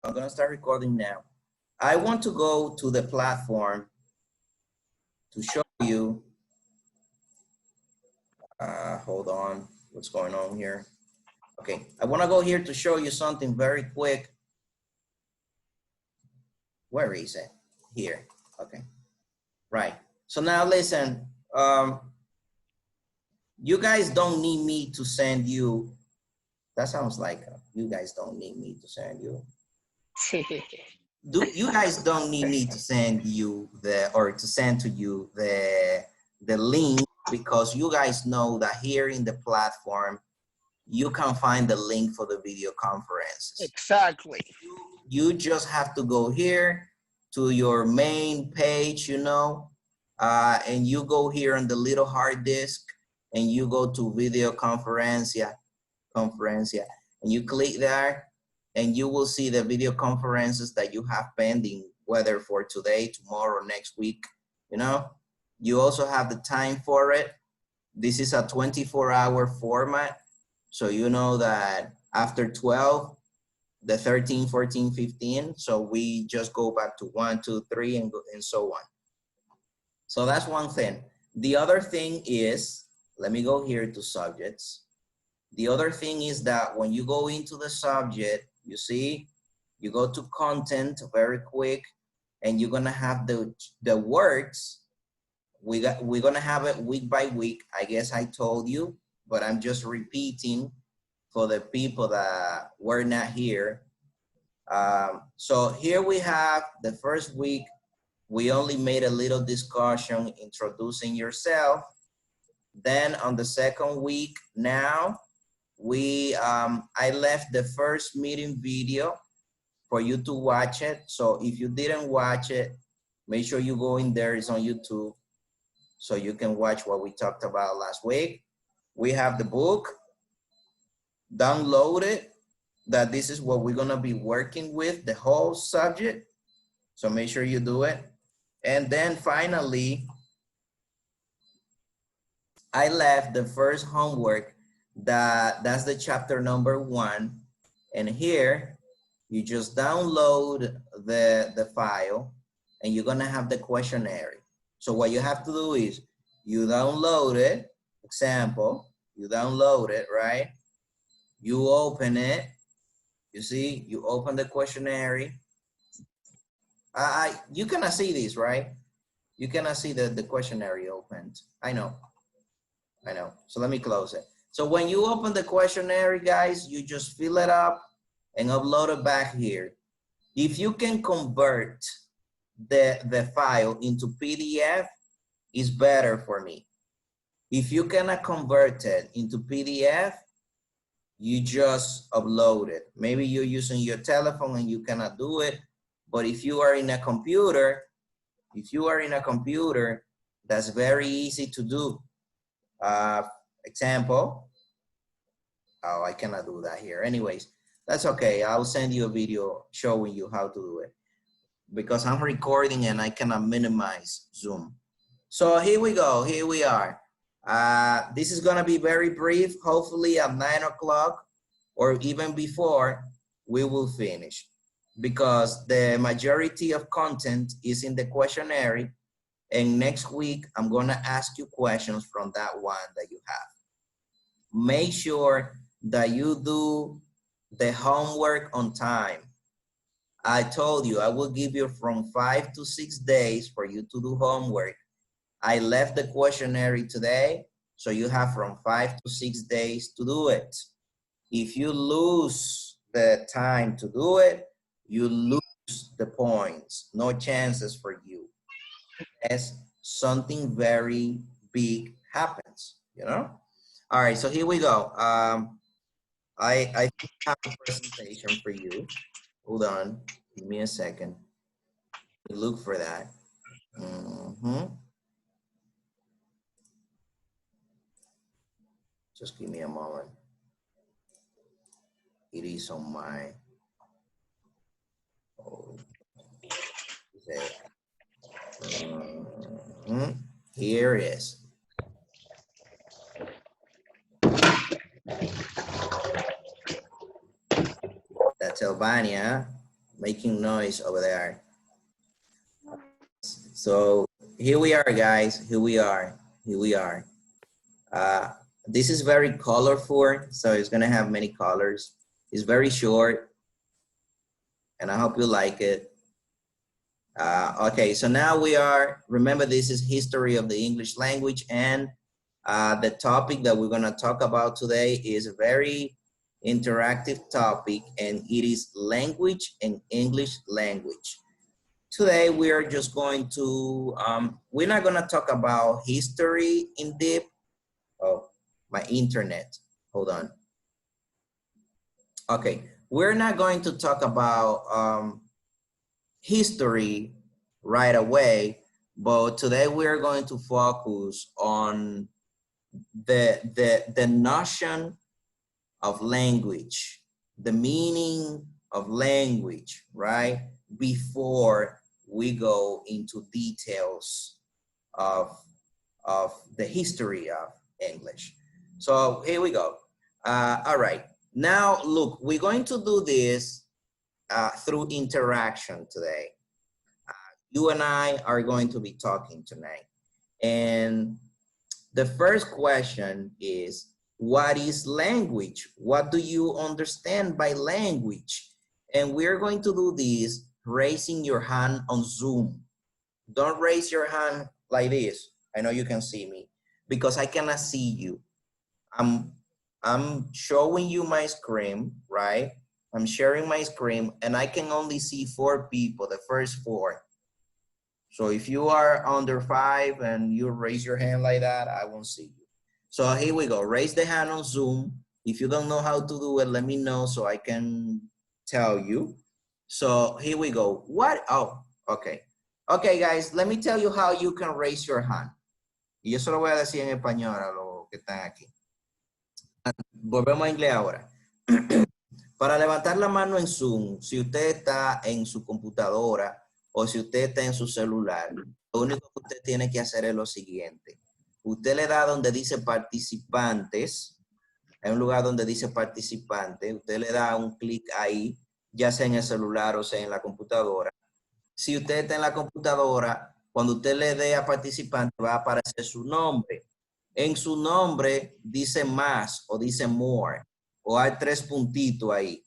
I'm gonna start recording now. I want to go to the platform to show you, hold on, what's going on here? Okay, I wanna go here to show you something very quick. Where is it? Here, okay, right. So now listen, you guys don't need me to send you, that sounds like you guys don't need me to send you. You guys don't need me to send you or to send to you the link, because you guys know that here in the platform you can find the link for the video conferences. Exactly. You just have to go here to your main page, you know, and you go here on the little hard disk and you go to video conferencia, and you click there and you will see the video conferences that you have pending, whether for today, tomorrow, next week, you know. You also have the time for it. This is a 24-hour format. So you know that after 12, the 13, 14, 15, so we just go back to 1, 2, 3, and so on. So that's one thing. The other thing is, let me go here to subjects. The other thing is that when you go into the subject, you see, you go to content very quick, and you're gonna have the words. We're gonna have it week by week. I guess I told you, but I'm just repeating for the people that were not here. So here we have the first week. We only made a little discussion introducing yourself. Then on the second week, now I left the first meeting video for you to watch it. So if you didn't watch it, make sure you go in there. It's on YouTube, so you can watch what we talked about last week. We have the book, download it, that this is what we're gonna be working with, the whole subject. So make sure you do it. And then finally, I left the first homework, that's the chapter number 1. And here, you just download the file and you're gonna have the questionnaire. So what you have to do is you download it, example, you download it, right? You open it, you see, you open the questionnaire. You cannot see this, right? You cannot see the questionnaire opened. I know. So let me close it. So when you open the questionnaire, guys, you just fill it up and upload it back here. If you can convert the file into PDF, it's better for me. If you cannot convert it into PDF, you just upload it. Maybe you're using your telephone and you cannot do it. But if you are in a computer, that's very easy to do. Example, oh, I cannot do that here. Anyways, that's okay. I'll send you a video showing you how to do it, because I'm recording and I cannot minimize Zoom. So here we go, here we are. This is gonna be very brief. Hopefully at 9 o'clock or even before, we will finish, because the majority of content is in the questionnaire. And next week, I'm gonna ask you questions from that one that you have. Make sure that you do the homework on time. I told you I will give you from 5 to 6 days for you to do homework. I left the questionnaire today, so you have from 5 to 6 days to do it. If you lose the time to do it, you lose the points. No chances for you, as something very big happens, you know? All right, so here we go. I have a presentation for you. Hold on, give me a second. Look for that. Just give me a moment. It is on my, here it is. That's Albania. making noise over there. So here we are, guys. Here we are. Here we are. This is very colorful, so it's gonna have many colors. It's very short, and I hope you like it. Okay, so now we are, remember this is history of the English language, and the topic that we're gonna talk about today is a very interactive topic, and it is language and English language. Today we are just going to, we're not gonna talk about history in depth. Oh, my internet, hold on. Okay, we're not going to talk about history right away, but today we're going to focus on the notion of language, the meaning of language, right? Before we go into details of the history of English. So here we go. All right, now look, we're going to do this through interaction today. You and I are going to be talking tonight. And the first question is, what is language? What do you understand by language? And we're going to do this raising your hand on Zoom. Don't raise your hand like this. I know you can see me because I cannot see you. I'm showing you my screen, right? I'm sharing my screen and I can only see 4 people, the first 4. So if you are under 5 and you raise your hand like that, I won't see you. So here we go, raise the hand on Zoom. If you don't know how to do it, let me know so I can tell you. So here we go. What? Oh, okay. Okay, guys, let me tell you how you can raise your hand. Y yo se lo voy a decir en español a los que están aquí. Volvemos a inglés ahora. Para levantar la mano en Zoom, si usted está en su computadora o si usted está en su celular, lo único que usted tiene que hacer es lo siguiente. Usted le da donde dice participantes, hay un lugar donde dice participantes, usted le da un clic ahí, ya sea en el celular o sea en la computadora. Si usted está en la computadora, cuando usted le dé a participante va a aparecer su nombre. En su nombre dice más o dice more o hay 3 puntitos ahí.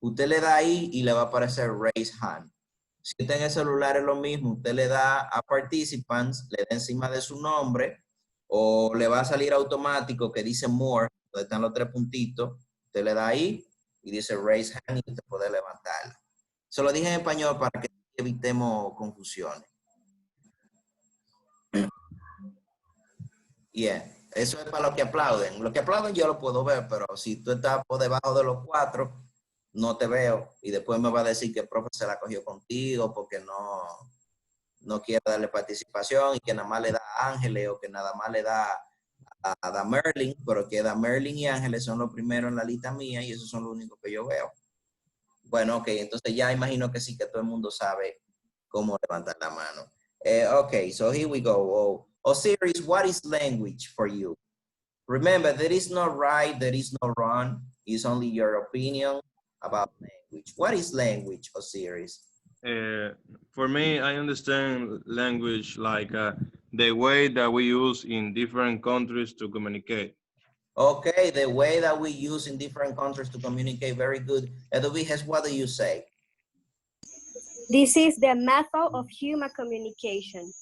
Usted le da ahí y le va a aparecer raise hand. Si está en el celular es lo mismo, usted le da a participants, le da encima de su nombre o le va a salir automático que dice more, donde están los 3 puntitos. Usted le da ahí y dice raise hand y usted puede levantarla. Se lo dije en español para que evitemos confusiones. Yeah, eso es para los que aplauden. Los que aplauden yo lo puedo ver, pero si tú estás por debajo de los 4, no te veo. Y después me va a decir que el profe se la cogió contigo porque no quiere darle participación y que nada más le da a Ángeles o que nada más le da a Merlin, pero que Merlin y Ángeles son los primeros en la lista mía y esos son los únicos que yo veo. Bueno, ok, entonces ya imagino que sí que todo el mundo sabe cómo levantar la mano. Okay, so here we go. Osiris, what is language for you? Remember, there is no right, there is no wrong. It's only your opinion about language. What is language, Osiris? For me, I understand language like the way that we use in different countries to communicate. Okay, the way that we use in different countries to communicate, very good. Eduviges, what do you say? This is the method of human communication.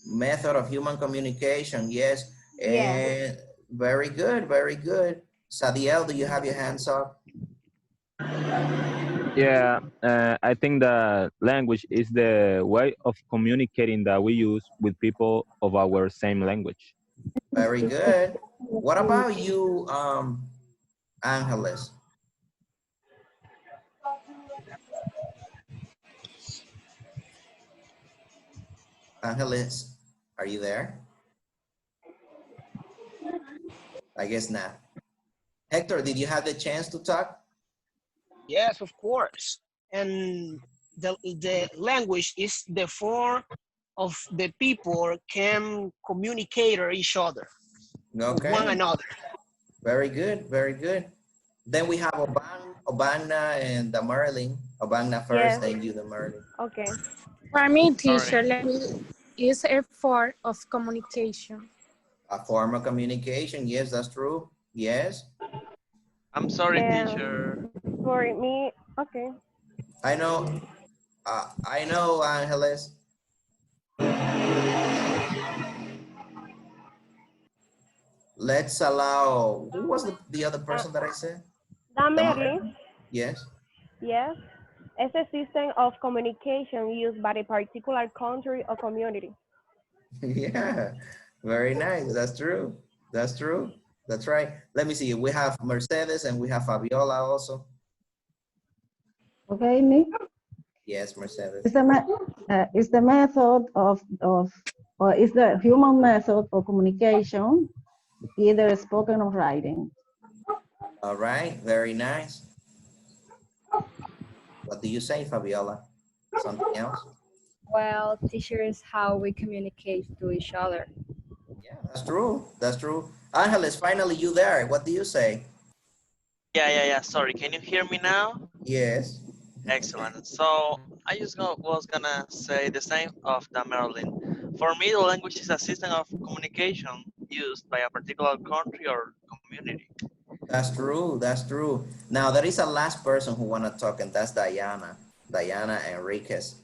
Method of human communication, yes. Yes. And very good, very good. Sadiel, do you have your hands up? Yeah, I think that language is the way of communicating that we use with people of our same language. Very good. What about you, Angeles? Angeles, are you there? I guess not. Hector, did you have the chance to talk? Yes, of course. And the language is the form of the people can communicate with each other, Okay. one another. Very good, very good. Then we have Obana and Merlin. Obangna first, then you, the Merlin. Okay. For me, Sorry. teacher, language is a form of communication. A form of communication. Yes, that's true. Yes. I'm sorry, Um, teacher. For me, okay. I know. Angeles. Let's allow, who was the other person that I said? Damerlin, Yes. yes, is a system of communication used by a particular country or community. Yeah, very nice. That's true. That's true. That's right. Let me see. We have Mercedes and we have Fabiola also. Okay, me. Yes, Mercedes. It's the method or it's the human method of communication, either spoken or writing. All right. Very nice. What do you say, Fabiola? Something else? Well, teacher is how we communicate to each other. Yeah, that's true. That's true. Angeles, finally you there. What do you say? Yeah. Sorry, can you hear me now? Yes. Excellent. So I just was gonna say the same of the Maryland. For me, the language is a system of communication used by a particular country or community. That's true. That's true. Now there is a last person who wanna talk, and that's Diana. Diana Enriquez.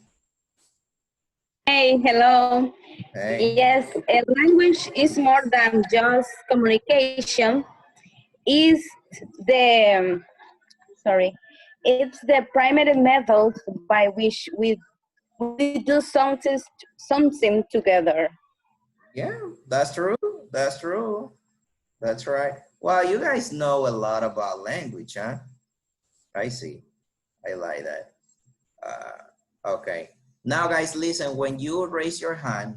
Hey, hello. Hey. Yes, a language is more than just communication. Is the it's the primary method by which we do something together. Yeah, that's true. That's true. That's right. Well, you guys know a lot about language, huh? I see. I like that. Okay. Now, guys, listen, when you raise your hand,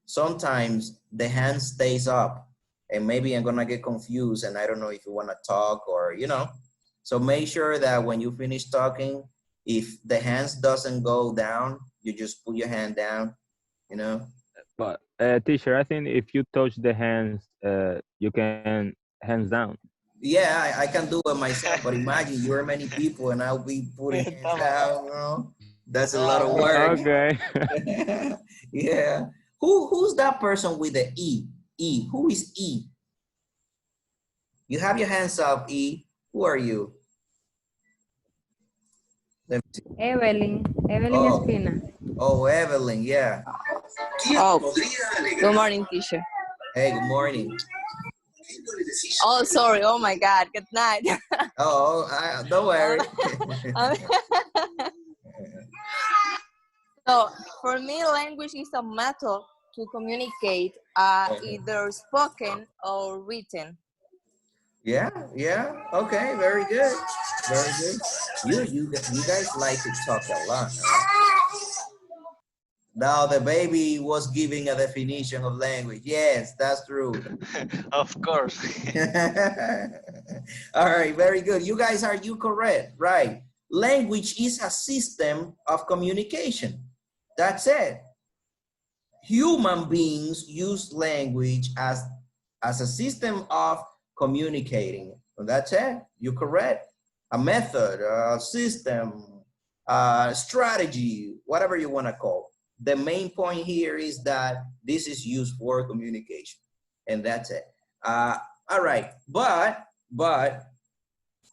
sometimes the hand stays up and maybe I'm gonna get confused and I don't know if you wanna talk or, you know. So make sure that when you finish talking, if the hands doesn't go down, you just put your hand down, you know. But teacher, I think if you touch the hands, you can hands down. Yeah, I can do it myself, but imagine you're many people and I'll be putting hands down, you know. That's a lot of work. Okay. Yeah. Who's that person with the E? E. Who is E? You have your hands up, E. Who are you? Let me see. Evelyn Oh. Espina. Oh, Evelyn, yeah. Oh, good morning, teacher. Hey, good morning. Oh, sorry. Oh my God. Good night. Don't worry. So, for me, language is a method to communicate, either spoken or written. Yeah. Okay, very good. Very good. You guys like to talk a lot, huh? Now the baby was giving a definition of language. Yes, that's true. Of course. All right, very good. You guys, are you correct? Right. Language is a system of communication. That's it. Human beings use language as a system of communicating. That's it. You're correct. A method, a system, a strategy, whatever you want to call. The main point here is that this is used for communication, and that's it. All right, but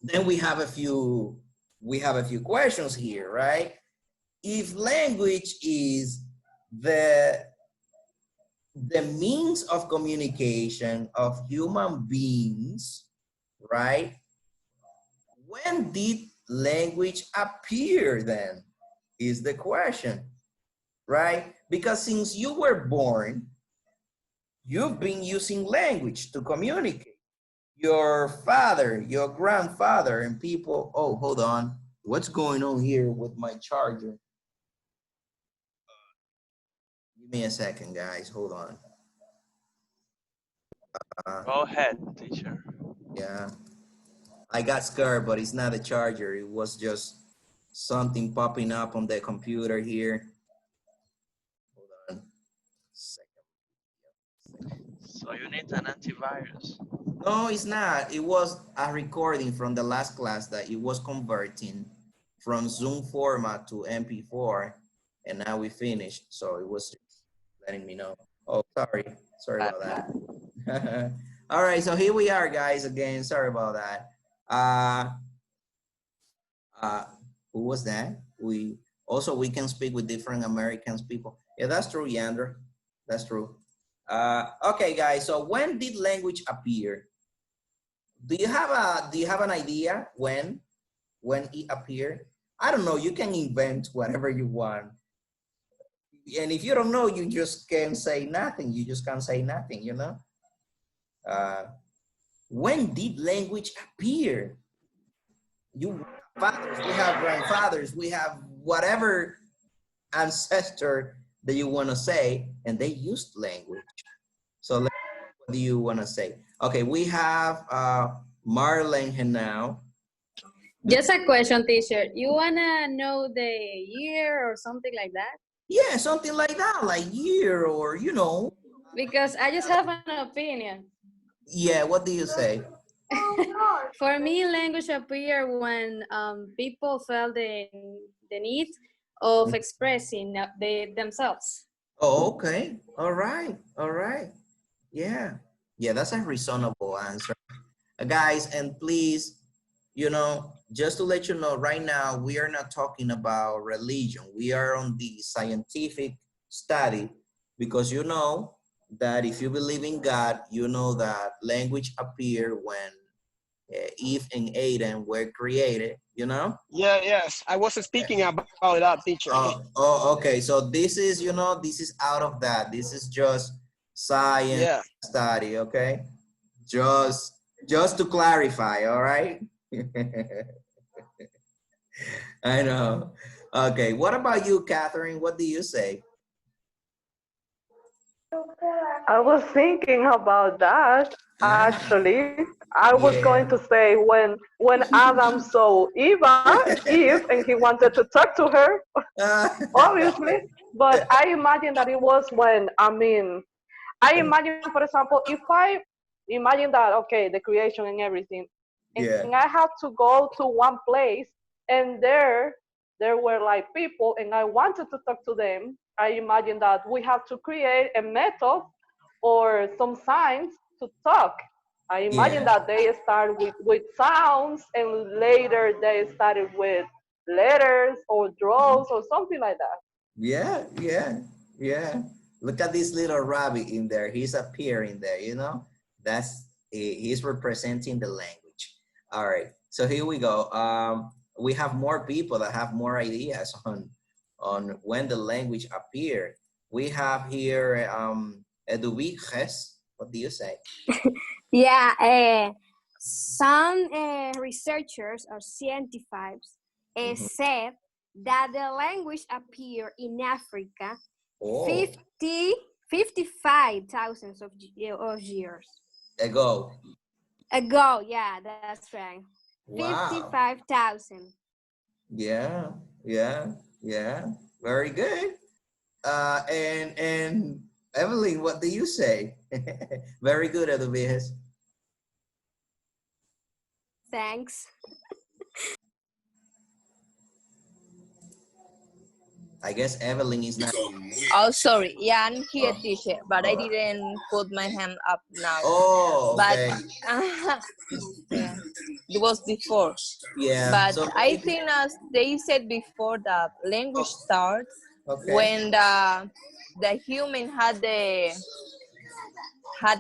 then we have a few questions here, right? If language is the means of communication of human beings, right? When did language appear then, is the question, right? Because since you were born, you've been using language to communicate. Your father, your grandfather, and people, oh, hold on. What's going on here with my charger? Give me a second, guys, hold on. Go ahead, teacher. Yeah, I got scared, but it's not a charger. It was just something popping up on the computer here. Hold on. So you need an antivirus. No, it's not. It was a recording from the last class that it was converting from Zoom format to MP4, and now we finished. So it was letting me know. Oh, sorry about that. All right, so here we are, guys. Again, sorry about that. Who was that? We can speak with different Americans people. Yeah, that's true, Yandra. That's true. Okay, guys. So when did language appear? Do you have an idea when it appeared? I don't know. You can invent whatever you want. And if you don't know, you just can't say nothing. You just can't say nothing, you know? When did language appear? Fathers, we have grandfathers, we have whatever ancestor that you want to say, and they used language. So what do you want to say? Okay, we have Marlene now. Just a question, teacher. You wanna know the year or something like that? Yeah, something like that, like year or, you know. Because I just have an opinion. Yeah, what do you say? For me, language appeared when people felt the need of expressing themselves. Oh, okay. All right. All right. Yeah. Yeah, that's a reasonable answer. Guys, and please, you know, just to let you know, right now, we are not talking about religion. We are on the scientific study because you know that if you believe in God, you know that language appeared when Eve and Adam were created, you know? Yeah, yes. I was speaking about that, teacher. Okay. So this is, you know, this is out of that. This is just science study, okay? Just to clarify, all right? I know. Okay, what about you, Catherine? What do you say? I was thinking about that. Actually, I was going to say when Adam saw Eve, and he wanted to talk to her, obviously. But I imagine that it was when, I imagine, for example, if I imagine that, okay, the creation and everything, and I had to go to one place, and there were like people, and I wanted to talk to them. I imagine that we have to create a method or some signs to talk. I imagine that they start with sounds, and later they started with letters or draws or something like that. Yeah. Look at this little rabbit in there. He's appearing there, you know? He's representing the language. All right, so here we go. We have more people that have more ideas on when the language appeared. We have here Eduviges. What do you say? Yeah, some researchers or scientists said that the language appeared in Africa 55,000 of years ago. Yeah, that's right. Wow. 55,000. Yeah. Very good. And Evelyn, what do you say? Very good, Eduviges. Thanks. I guess Evelyn is not. Oh, sorry. Yeah, I'm here, teacher, but I didn't put my hand up now. Oh, okay. But yeah, it was before. Yeah. But so I think, as they said before, that language starts when the human had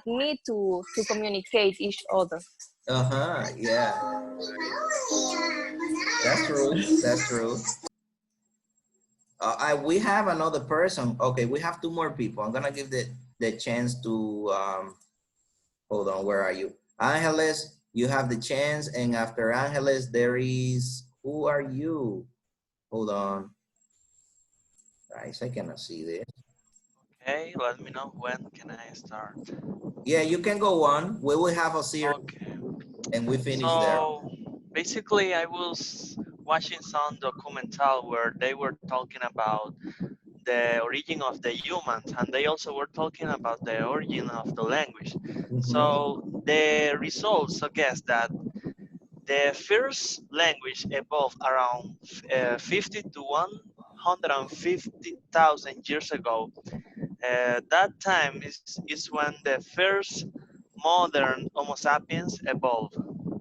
need to communicate each other. Yeah. That's true. We have another person. Okay, we have two more people. I'm gonna give the chance to hold on, where are you? Angeles, you have the chance, and after Angeles there is, who are you? Hold on. Guys, I cannot see this. Okay, let me know when can I start. Yeah, you can go on. We will have a series and we finish there. Basically, I was watching some documental where they were talking about the origin of the humans, and they also were talking about the origin of the language. So the results suggest that The first language evolved around 50 to 150,000 years ago. That time is when the first modern Homo sapiens evolved.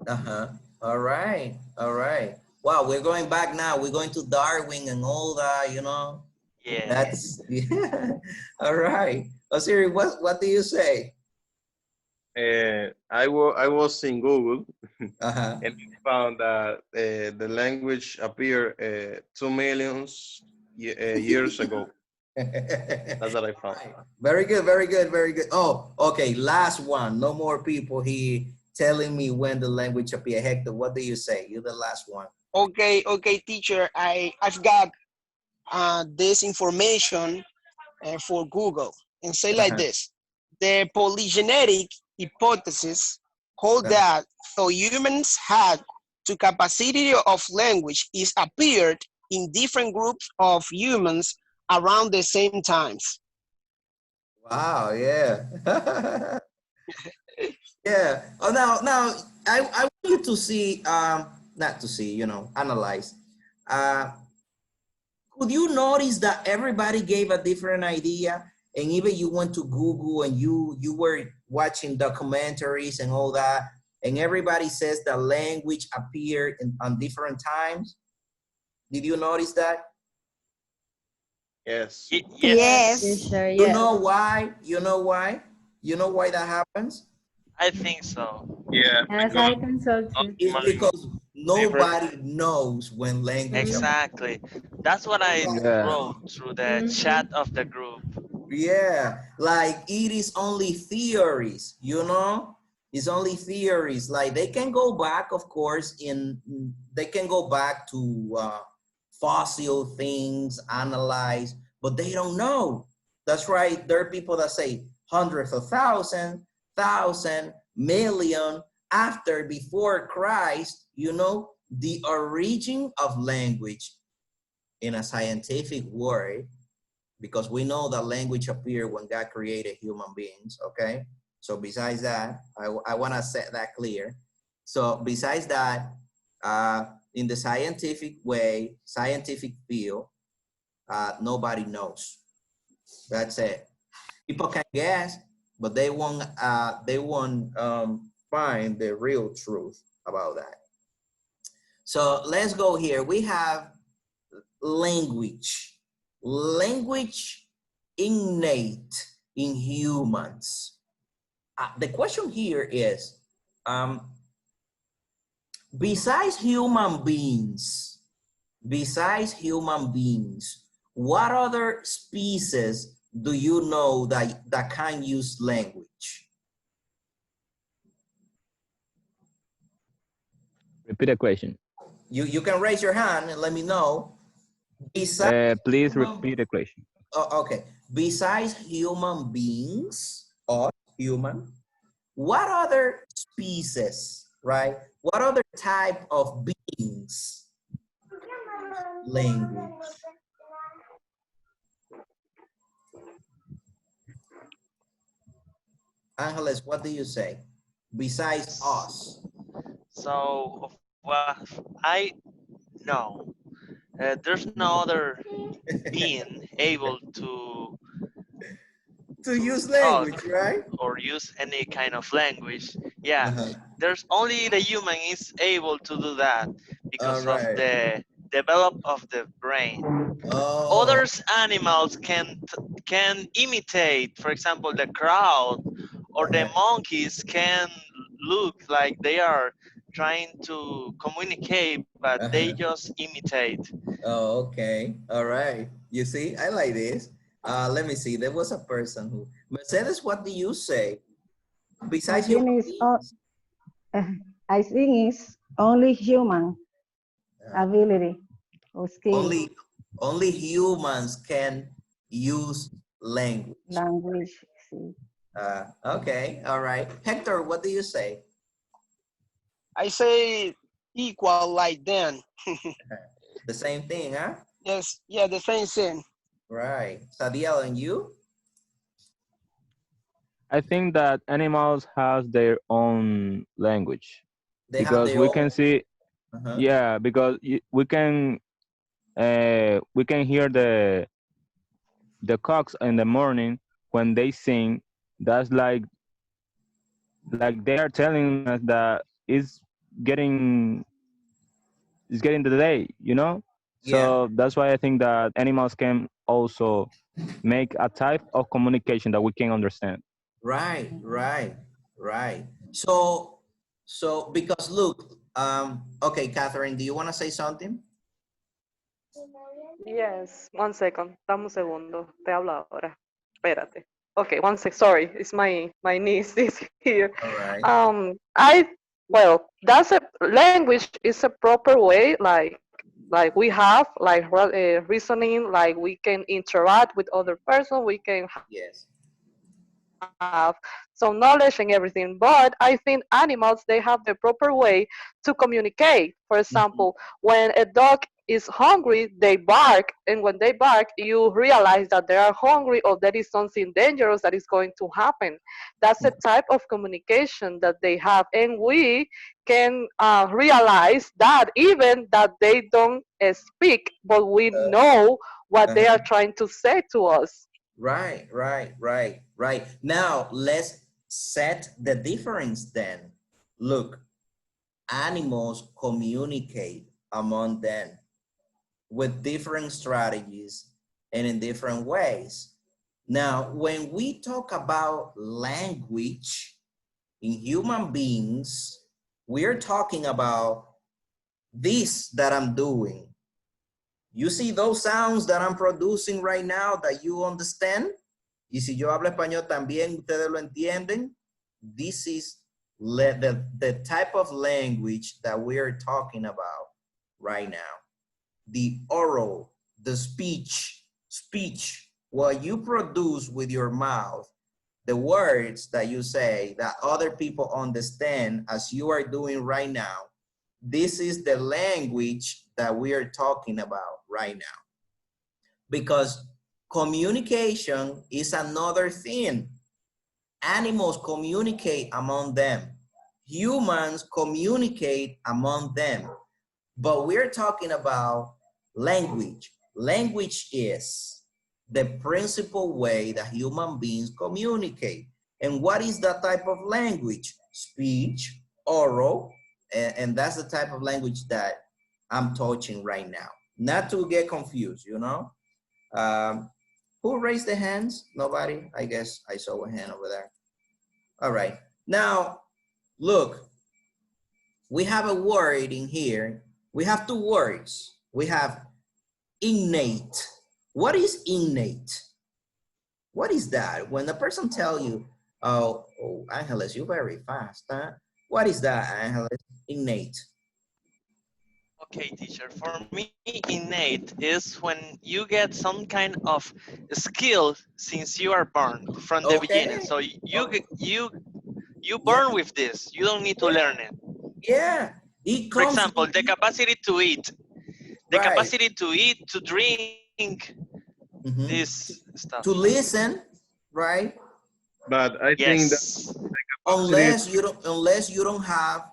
Uh-huh. All right. All right. Wow, we're going back now. We're going to Darwin and all that, you know. Yeah. That's yeah. All right. Osiri, what do you say? I was in Google Uh-huh. and found that the language appeared 2 million years ago. That's what I found. Very good, very good, very good. Oh, okay. Last one. No more people here telling me when the language appeared. Hector, what do you say? You're the last one. Okay, teacher. I've got this information for Google and say like this. The polygenetic hypothesis hold that so humans had the capacity of language is appeared in different groups of humans around the same times. Wow, yeah. Yeah. Oh, now I want you to see, not to see, you know, analyze. Could you notice that everybody gave a different idea? And even you went to Google and you were watching documentaries and all that, and everybody says the language appeared on different times. Did you notice that? Yes. Yes. You know why? You know why? You know why that happens? I think so. Yeah. Yes, I think so too. It's because nobody knows when language. Exactly. That's what I Yeah. wrote through the chat of the group. Yeah, like it is only theories, you know? It's only theories. Like they can go back, of course, they can go back to fossil things, analyze, but they don't know. That's right. There are people that say hundreds of thousand, million after, before Christ, you know, the origin of language in a scientific word, because we know that language appeared when God created human beings, okay? So besides that, I wanna set that clear. So besides that, in the scientific way, scientific field, nobody knows. That's it. People can guess, but they won't find the real truth about that. So let's go here. We have language. Language innate in humans. The question here is, besides human beings, what other species do you know that can use language? Repeat the question. You can raise your hand and let me know. Besides please repeat the question. Okay. Besides human beings or human, what other species, right? What other type of beings language? Angeles, what do you say? Besides us. So, well, I know there's no other being able to use language, talk right? or use any kind of language. Yeah, there's only the human is able to do that because of the develop of the brain. Other animals can imitate, for example, the crowd, or the monkeys can look like they are trying to communicate, but they just imitate. Oh, okay. All right. You see, I like this. Let me see. There was a person who, Mercedes, what do you say? Besides human beings? I think it's only human ability or skill. Only humans can use language. See. Okay. All right. Hector, what do you say? I say equal like them. The same thing, huh? Yes, yeah, the same thing. Right. Sadiel, and you? I think that animals have their own language. They have because their we own. can see, Uh-huh. yeah, because we can hear the cocks in the morning when they sing. That's like they are telling us that getting it's getting the day, you know. Yeah. So that's why I think that animals can also make a type of communication that we can understand. Right, right, right. So because look, okay, Catherine, do you want to say something? Yes, one second. Dame un segundo. Te hablo ahora. Espérate. Okay, one sec. Sorry, it's my niece is here. All right. Well, that's a language is a proper way, like we have like reasoning, like we can interact with other person, we can Yes. have some knowledge and everything. But I think animals, they have the proper way to communicate. For example, when a dog is hungry, they bark, and when they bark, you realize that they are hungry or there is something dangerous that is going to happen. That's the type of communication that they have, and we can realize that even that they don't speak, but we know what they are trying to say to us. Right, right, right, right. Now let's set the difference then. Look, animals communicate among them with different strategies and in different ways. Now, when we talk about language in human beings, we're talking about this that I'm doing. You see those sounds that I'm producing right now that you understand? Y si yo hablo español también, ustedes lo entienden. This is the type of language that we're talking about right now. The oral, the speech, what you produce with your mouth, the words that you say that other people understand as you are doing right now. This is the language that we are talking about right now. Because communication is another thing. Animals communicate among them. Humans communicate among them. But we're talking about language. Language is the principal way that human beings communicate. And what is that type of language? Speech, oral, and that's the type of language that I'm touching right now. Not to get confused, you know? Who raised the hands? Nobody? I guess I saw a hand over there. All right. Now, look, we have a word in here. We have two words. We have innate. What is innate? What is that? When a person tell you, oh Angeles, you're very fast, huh? What is that, Angeles? Innate. Okay, teacher. For me, innate is when you get some kind of skill since you are born from the beginning. So you born with this. You don't need to learn it. Yeah. For example, the capacity to eat, the capacity to eat, to drink, this stuff. To listen, right? But I think that unless you don't have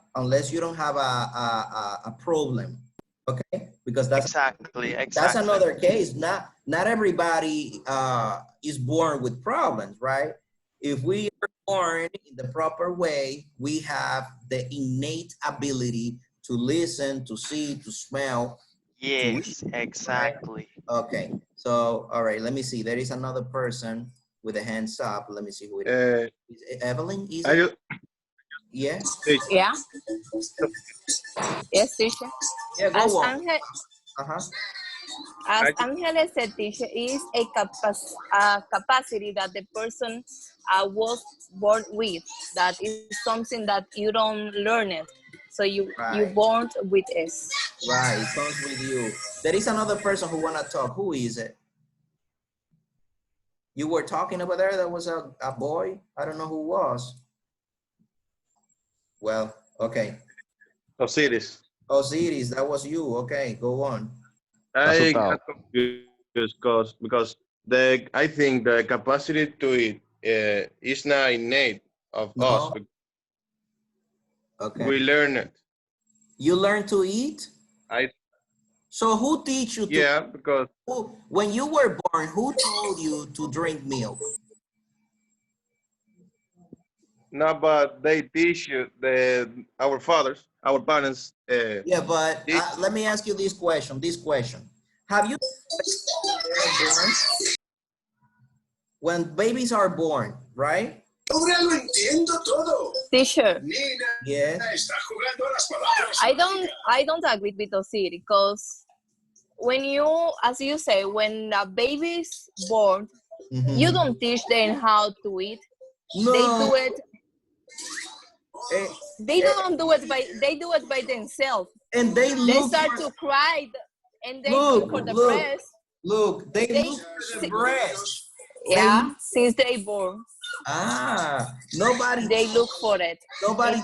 a problem, okay? Because that's exactly that's another case. Not everybody is born with problems, right? If we are born in the proper way, we have the innate ability to listen, to see, to smell. Yes, exactly. Right? Okay, so all right, let me see. There is another person with a hands up. Let me see who it is. Evelyn, is it? Yes. Yeah. Yes, teacher. Yeah, go on. As Angeles said, teacher, is a capacity that the person was born with. That is something that you don't learn it. So you born with it. Right, it comes with you. There is another person who wanna talk. Who is it? You were talking over there. That was a boy. I don't know who was. Well, okay. Osiris. Osiris, that was you. Okay, go on. I got confused because I think the capacity to eat is not innate of us. Okay. We learn it. You learn to eat? So who teach you to? Yeah, because when you were born, who told you to drink milk? no, but they teach you our fathers, our parents. Yeah, but let me ask you this question. Have you when babies are born, right? Teacher. Yeah. I don't agree with Osiri because when you, as you say, when a baby is born, you don't teach them how to eat. No. They do it. They don't do it by. They do it by themselves. And they start to cry, and they look for the breast. Look, they look for the breast. Yeah, since they born. Nobody. They look for it. Nobody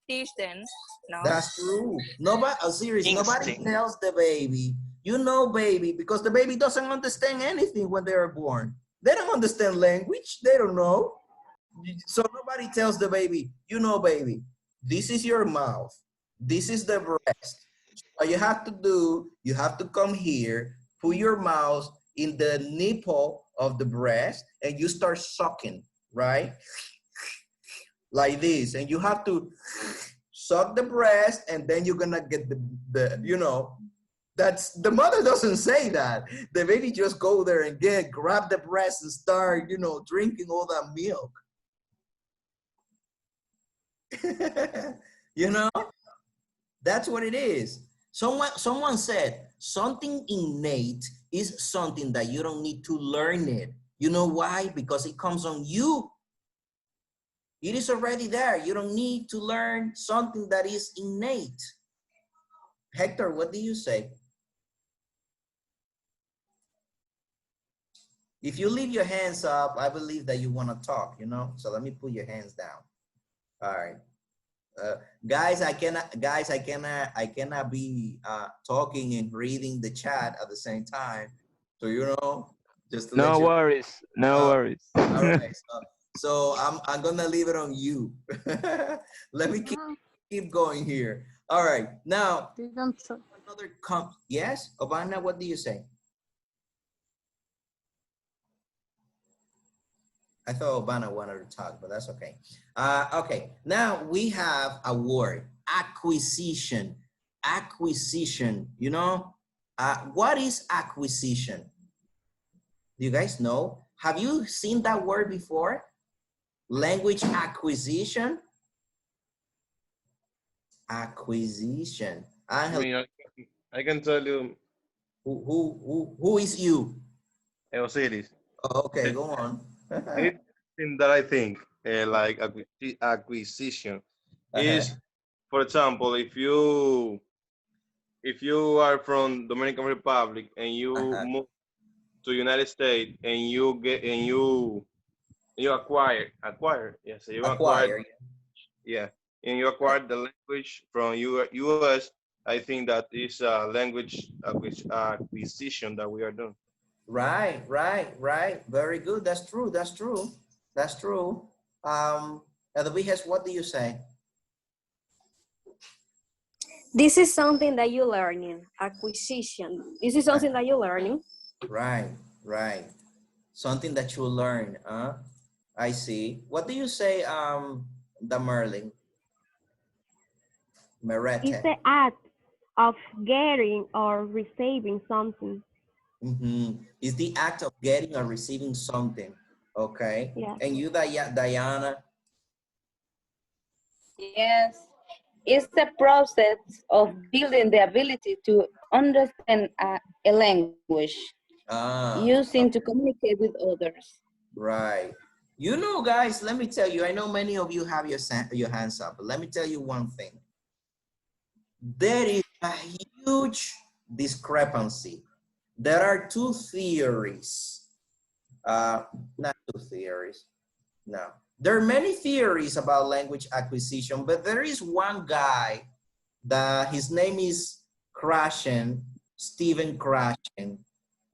teach them. No. That's true. Nobody. Seriously, nobody tells the baby. You know, baby, because the baby doesn't understand anything when they're born. They don't understand language. They don't know. So nobody tells the baby, you know, baby, this is your mouth. This is the breast. What you have to do, you have to come here, put your mouth in the nipple of the breast, and you start sucking, right? Like this. And you have to suck the breast, and then you're gonna get the you know, that's, the mother doesn't say that. The baby just go there and grab the breast and start, you know, drinking all that milk. You know, that's what it is. Someone said something innate is something that you don't need to learn it. You know why? Because it comes on you. It is already there. You don't need to learn something that is innate. Hector, what do you say? If you leave your hands up, I believe that you want to talk, you know? So let me put your hands down. All right. Guys, I cannot be talking and reading the chat at the same time. So, you know, just to no worries. No worries. All right. So I'm gonna leave it on you. Let me keep going here. All right. Now, another yes, Obana, what do you say? I thought Obana wanted to talk, but that's okay. Okay, now we have a word, acquisition. Acquisition, you know? What is acquisition? Do you guys know? Have you seen that word before? Language acquisition? Acquisition. I mean, I can tell you. Who is you? Osiris. Oh, okay, go on. Anything that I think like acquisition is, for example, if you are from Dominican Republic and you move to United States and you acquire, yes, you acquire, yeah, and you acquire the language from US. I think that is a language acquisition that we are doing. Right. Very good. That's true. Edwige, what do you say? This is something that you're learning. Acquisition. This is something that you're learning. Right. Something that you learn. I see. What do you say, the Merlin? Merete. It's the act of getting or receiving something. It's the act of getting or receiving something. Okay. Yeah. And you, Diana? Yes. It's the process of building the ability to understand a language, using to communicate with others. Right. You know, guys, let me tell you, I know many of you have your hands up, but let me tell you one thing. There is a huge discrepancy. There are two theories. Not two theories. No. There are many theories about language acquisition, but there is one guy that his name is Krashen, Stephen Krashen,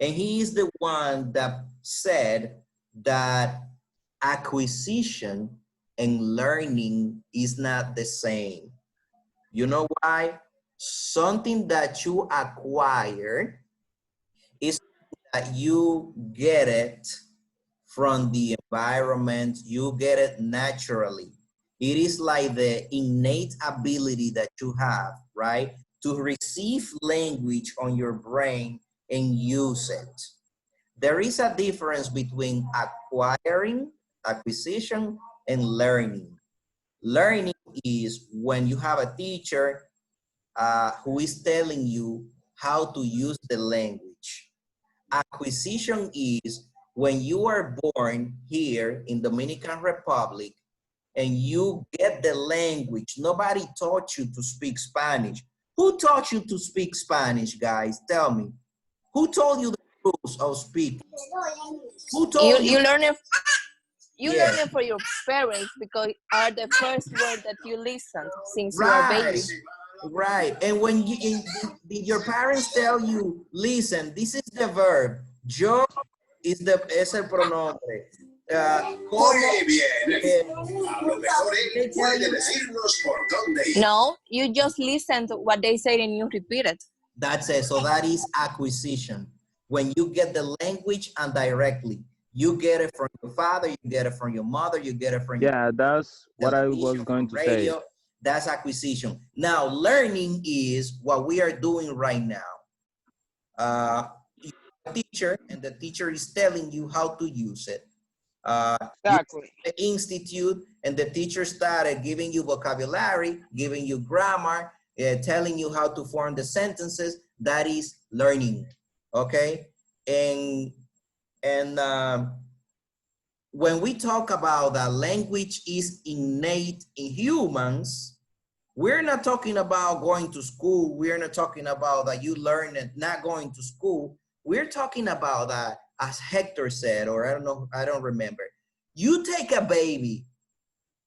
and he is the one that said that acquisition and learning is not the same. You know why? Something that you acquire is that you get it from the environment, you get it naturally. It is like the innate ability that you have, right? To receive language on your brain and use it. There is a difference between acquisition, and learning. Learning is when you have a teacher who is telling you how to use the language. Acquisition is when you are born here in Dominican Republic and you get the language. Nobody taught you to speak Spanish. Who taught you to speak Spanish, guys? Tell me. Who told you the rules of speaking? Who told you? You learn it. You learn it for your parents because are the first word that you listen since you are baby. Right. And when your parents tell you, listen, this is the verb. Yo es el pronombre. No, you just listen to what they say and you repeat it. That's it. So that is acquisition. When you get the language and directly, you get it from your father, you get it from your mother, you get it from your that's what I was going to radio. say. That's acquisition. Now, learning is what we are doing right now. A teacher, and the teacher is telling you how to use it. Exactly. The institute, and the teacher started giving you vocabulary, giving you grammar, telling you how to form the sentences. That is learning, okay? And when we talk about that language is innate in humans, we're not talking about going to school. We're not talking about that you learn it not going to school. We're talking about that, as Hector said, or I don't know, I don't remember. You take a baby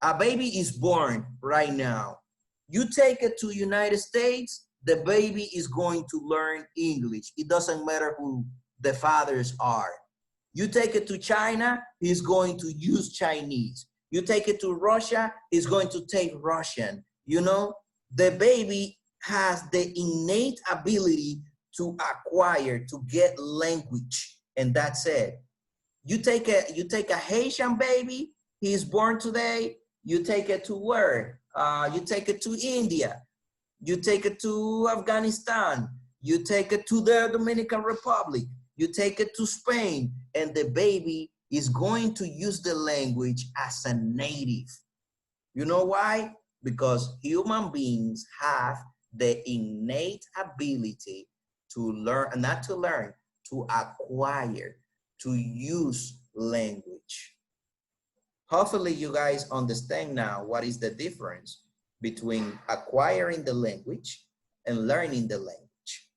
is born right now. You take it to the United States, the baby is going to learn English. It doesn't matter who the fathers are. You take it to China, he's going to use Chinese. You take it to Russia, he's going to take Russian. You know, the baby has the innate ability to acquire, to get language, and that's it. You take a Haitian baby, he's born today, you take it to where? You take it to India, you take it to Afghanistan, you take it to the Dominican Republic, you take it to Spain, and the baby is going to use the language as a native. You know why? Because human beings have the innate ability to learn, not to learn, to acquire, to use language. Hopefully you guys understand now what is the difference between acquiring the language and learning the language.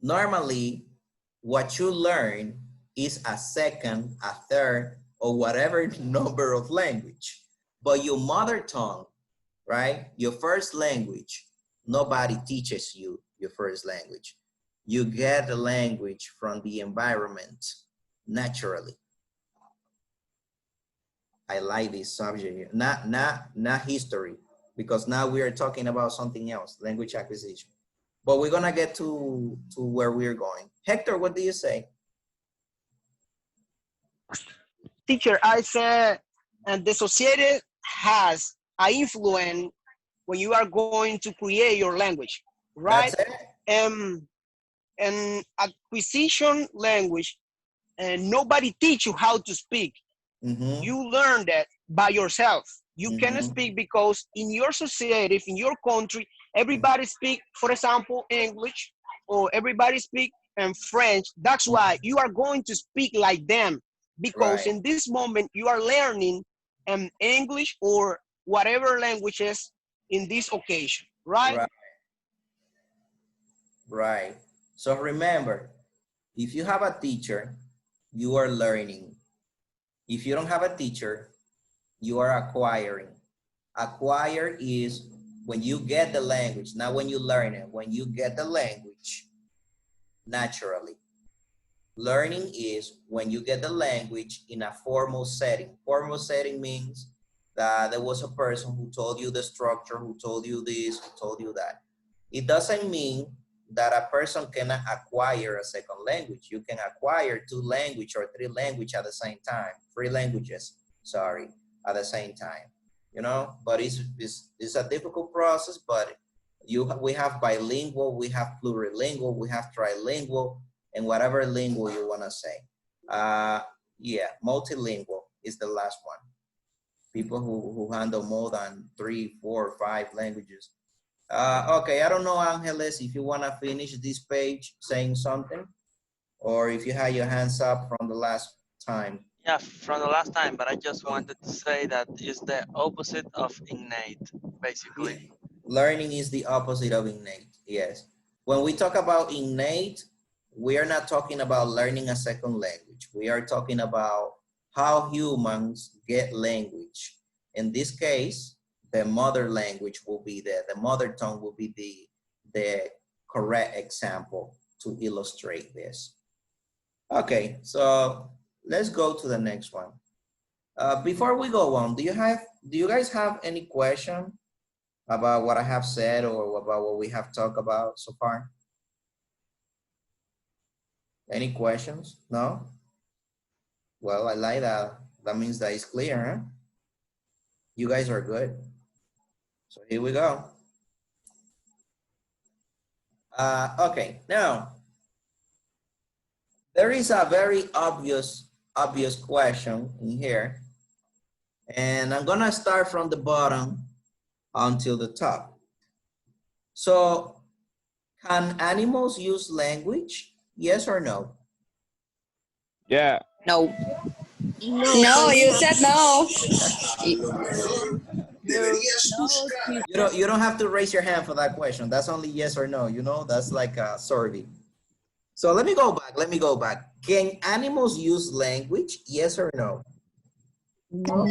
Normally, what you learn is a second, a third, or whatever number of language. But your mother tongue, right? Your first language, nobody teaches you your first language. You get the language from the environment naturally. I like this subject, not history, because now we are talking about something else, language acquisition. But we're gonna get to where we're going. Hector, what do you say? Teacher, I said, and the society has an influence when you are going to create your language, right? That's it. And acquisition language, and nobody teach you how to speak. Mm-hmm. You learn that by yourself. You can speak because in your society, in your country, everybody speak, for example, English, or everybody speak French. That's why you are going to speak like them, because in this moment you are learning English or whatever languages in this occasion, right? Right. So remember, if you have a teacher, you are learning. If you don't have a teacher, you are acquiring. Acquire is when you get the language, not when you learn it, when you get the language naturally. Learning is when you get the language in a formal setting. Formal setting means that there was a person who told you the structure, who told you this, who told you that. It doesn't mean that a person cannot acquire a second language. You can acquire 2 languages or 3 languages at the same time, 3 languages, sorry, at the same time, you know, but it's a difficult process, but we have bilingual, we have plurilingual, we have trilingual, and whatever lingual you want to say. Yeah, multilingual is the last one. People who handle more than 3, 4, 5 languages. Okay, I don't know, Angeles, if you want to finish this page saying something, or if you had your hands up from the last time. Yeah, from the last time, but I just wanted to say that it's the opposite of innate, basically. Learning is the opposite of innate, yes. When we talk about innate, we are not talking about learning a second language. We are talking about how humans get language. In this case, the mother language will be the mother tongue will be the correct example to illustrate this. Okay, so let's go to the next one. Before we go on, do you guys have any question about what I have said or about what we have talked about so far? Any questions? No? Well, I like that. That means that it's clear, huh? You guys are good. So here we go. Okay, now, there is a very obvious question in here. And I'm gonna start from the bottom until the top. So, can animals use language? Yes or no? Yeah. No. No, you said no. You don't have to raise your hand for that question. That's only yes or no, you know, that's like a survey. So let me go back. Can animals use language? Yes or no? No.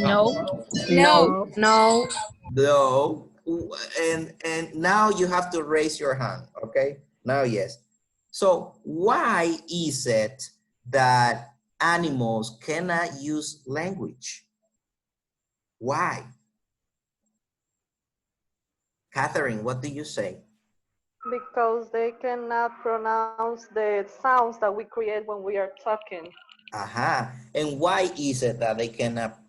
No. No. No. And now you have to raise your hand, okay? Now, yes. So why is it that animals cannot use language? Why? Catherine, what do you say? Because they cannot pronounce the sounds that we create when we are talking. Aha. And why is it that they cannot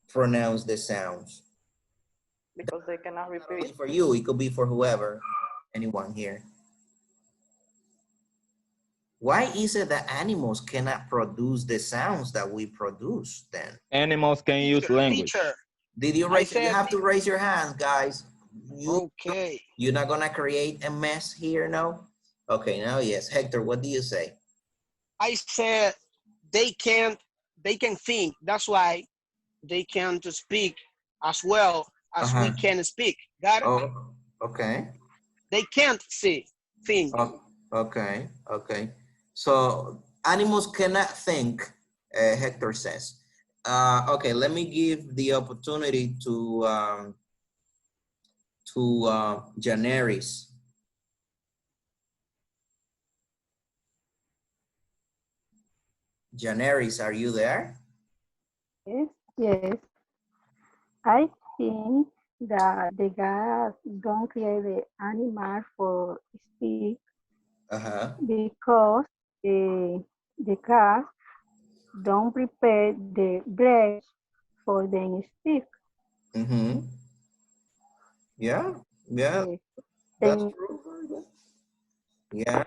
pronounce the sounds? Because they cannot repeat. For you, it could be for whoever, anyone here. Why is it that animals cannot produce the sounds that we produce then? Animals can use language. Did you raise? You have to raise your hands, guys. Okay. You're not gonna create a mess here, no? Okay, now yes. Hector, what do you say? I said they can think. That's why they can't speak as well as we can speak. Got it? Oh, okay. They can't think. Oh, okay, okay. So animals cannot think, Hector says. Okay, let me give the opportunity to Janaris. Janaris, are you there? Yes. I think that the gas don't create the animal for speak because the gas don't prepare the breath for them speak. Yeah, that's true. Yeah.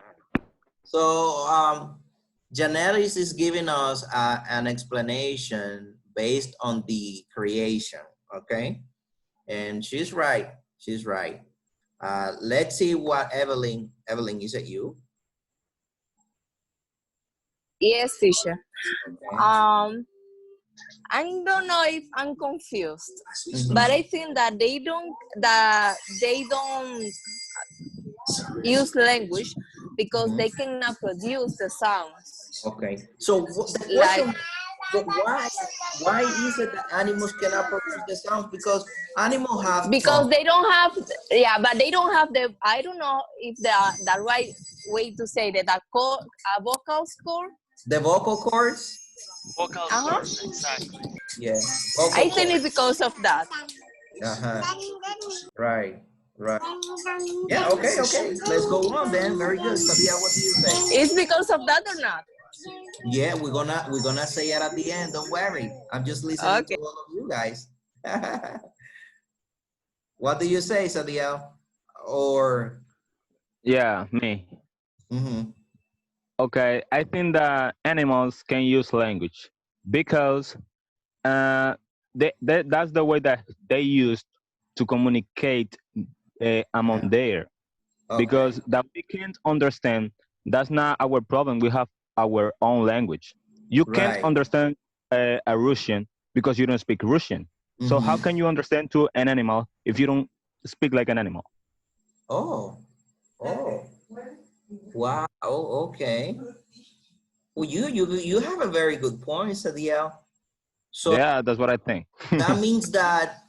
So Janaris is giving us an explanation based on the creation, okay? And she's right, she's right. Let's see what Evelyn, is it you? Yes, teacher. I don't know if I'm confused, but I think that they don't use language because they cannot produce the sounds. Okay. So the question, why is it that animals cannot produce the sounds? Because animals have they don't have, but they don't have the, I don't know if the right way to say that, a vocal cord. The vocal cords? Vocal cords, exactly. Yeah. I think it's because of that. Right. Right. Yeah. Okay. Okay. Let's go on then. Very good. Sadia, what do you say? It's because of that or not? Yeah, we're gonna say it at the end. Don't worry. I'm just listening to all of you guys. What do you say, Sadia? Or yeah, me. Okay, I think that animals can use language because that's the way that they use to communicate among there. Because that we can't understand, that's not our problem. We have our own language. You can't understand a Russian because you don't speak Russian. So how can you understand to an animal if you don't speak like an animal? Oh. Wow. Oh, okay. Well, you have a very good point, Sadiel. So yeah, that's what I think. that means that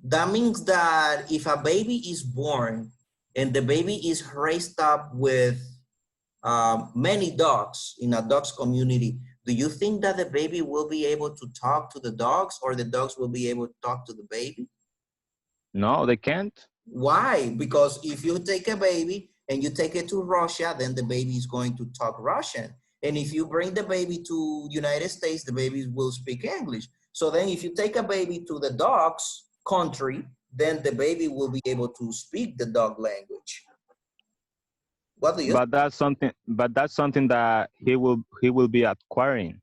that means that if a baby is born and the baby is raised up with many dogs in a dog's community, do you think that the baby will be able to talk to the dogs, or the dogs will be able to talk to the baby? No, they can't. Why? Because if you take a baby and you take it to Russia, then the baby is going to talk Russian. And if you bring the baby to United States, the baby will speak English. So then if you take a baby to the dog's country, then the baby will be able to speak the dog language. What do you But that's something that he will be acquiring.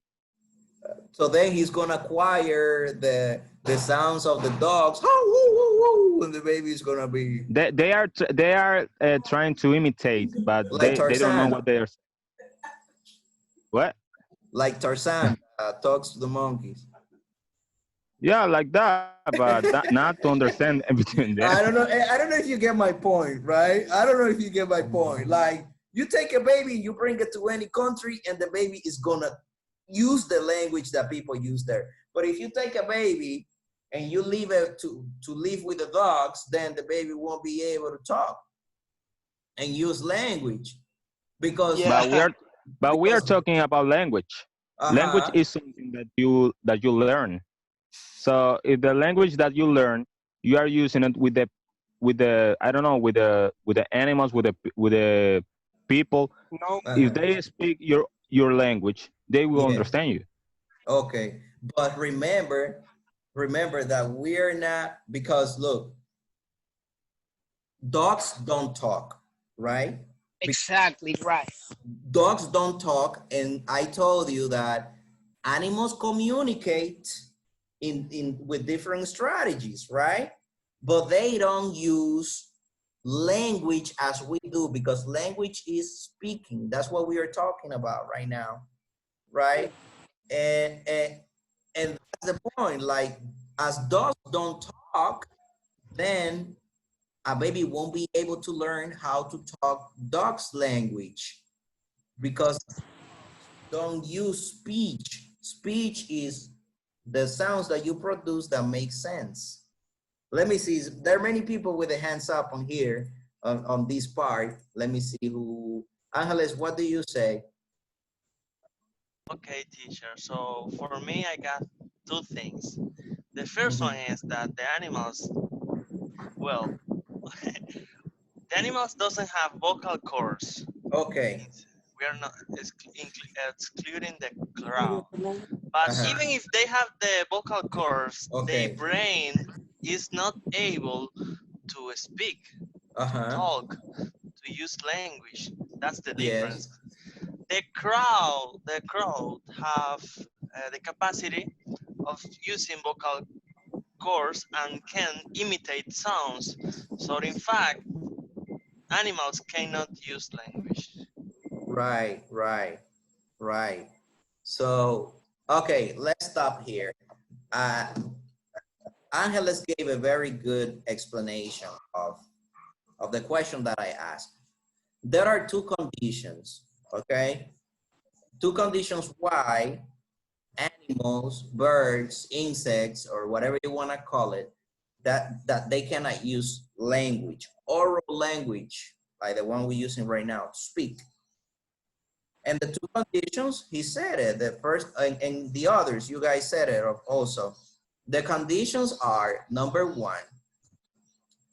So then he's gonna acquire the sounds of the dogs, and the baby is gonna be. They are trying to imitate, but like they don't know what they're. What? Like Tarzan talks to the monkeys. Yeah, like that, but not to understand everything. I don't know if you get my point, right? I don't know if you get my point. Like, you take a baby, you bring it to any country, and the baby is gonna use the language that people use there. But if you take a baby and you leave it to live with the dogs, then the baby won't be able to talk and use language. Because but we are talking about language. Language is something that you learn. So if the language that you learn, you are using it with the I don't know, with the animals, with the people. No. If they speak your language, they will understand you. Okay, but remember that we're not, because look, dogs don't talk, right? Exactly right. Dogs don't talk, and I told you that animals communicate with different strategies, right? But they don't use language as we do, because language is speaking. That's what we are talking about right now, right? And that's the point. Like, as dogs don't talk, then a baby won't be able to learn how to talk dog's language, because don't use speech. Speech is the sounds that you produce that make sense. Let me see. There are many people with their hands up on here on this part. Let me see who. Angeles, what do you say? Okay, teacher. So for me, I got two things. The first one is that the animals, well, the animals doesn't have vocal cords. Okay. We are not excluding the crowd. But even if they have the vocal cords, their brain is not able to speak, to talk, to use language. That's the difference. The crowd have the capacity of using vocal cords and can imitate sounds. So in fact, animals cannot use language. Right. So, okay, let's stop here. Angeles gave a very good explanation of the question that I asked. There are two conditions, okay? Two conditions why animals, birds, insects, or whatever you want to call it, that they cannot use language, oral language, like the one we're using right now, speak. And the two conditions, he said it, the first, and the others, you guys said it also. The conditions are, number one,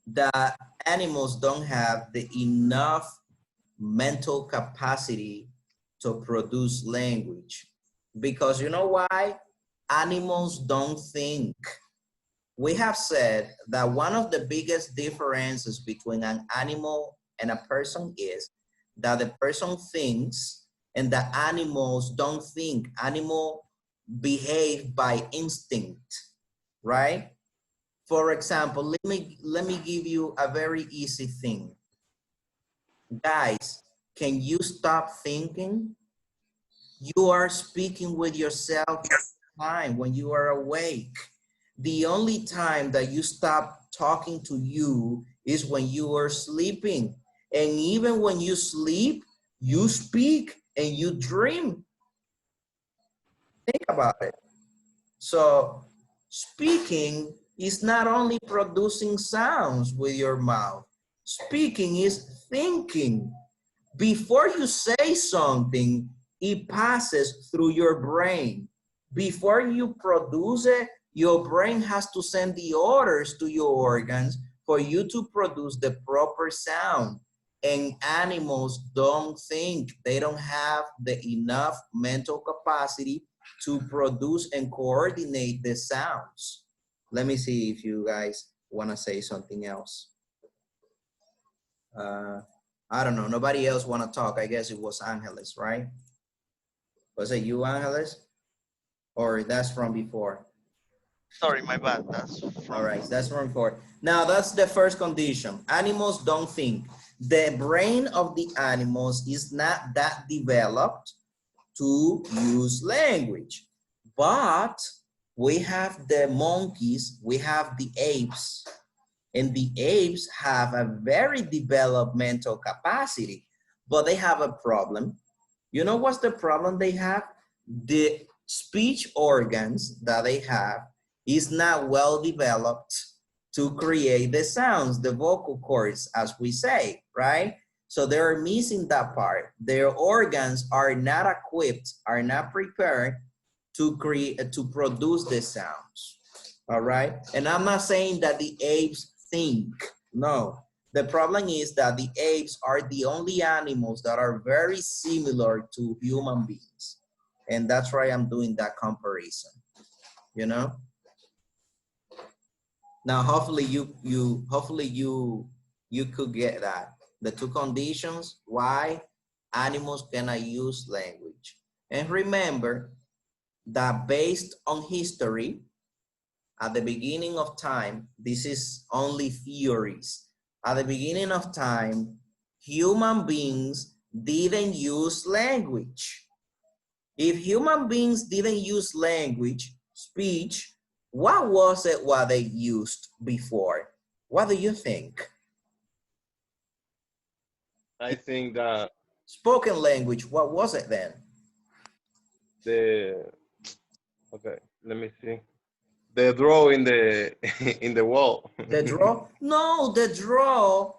that animals don't have the enough mental capacity to produce language. Because you know why? Animals don't think. We have said that one of the biggest differences between an animal and a person is that the person thinks and the animals don't think. Animals behave by instinct, right? For example, let me give you a very easy thing. Guys, can you stop thinking? You are speaking with yourself time when you are awake. The only time that you stop talking to you is when you are sleeping. And even when you sleep, you speak and you dream. Think about it. So speaking is not only producing sounds with your mouth. Speaking is thinking. Before you say something, it passes through your brain. Before you produce it, your brain has to send the orders to your organs for you to produce the proper sound. And animals don't think. They don't have the enough mental capacity to produce and coordinate the sounds. Let me see if you guys want to say something else. I don't know. Nobody else want to talk. I guess it was Angeles, right? Was it you, Angeles? Or that's from before? Sorry, my bad. That's from... All right, that's from before. Now, that's the first condition. Animals don't think. The brain of the animals is not that developed to use language. But we have the monkeys, we have the apes, and the apes have a very developed mental capacity, but they have a problem. You know what's the problem they have? The speech organs that they have is not well developed to create the sounds, the vocal cords, as we say, right? So they're missing that part. Their organs are not equipped, are not prepared to create, to produce the sounds, all right? And I'm not saying that the apes think, no. The problem is that the apes are the only animals that are very similar to human beings. And that's why I'm doing that comparison, you know? Now, hopefully you could get that. The two conditions why animals cannot use language. And remember that based on history, at the beginning of time, this is only theories. At the beginning of time, human beings didn't use language. If human beings didn't use language, speech, what was it what they used before? What do you think? I think that spoken language, what was it then? Okay, let me see. The draw in the in the wall. The draw? No, the draw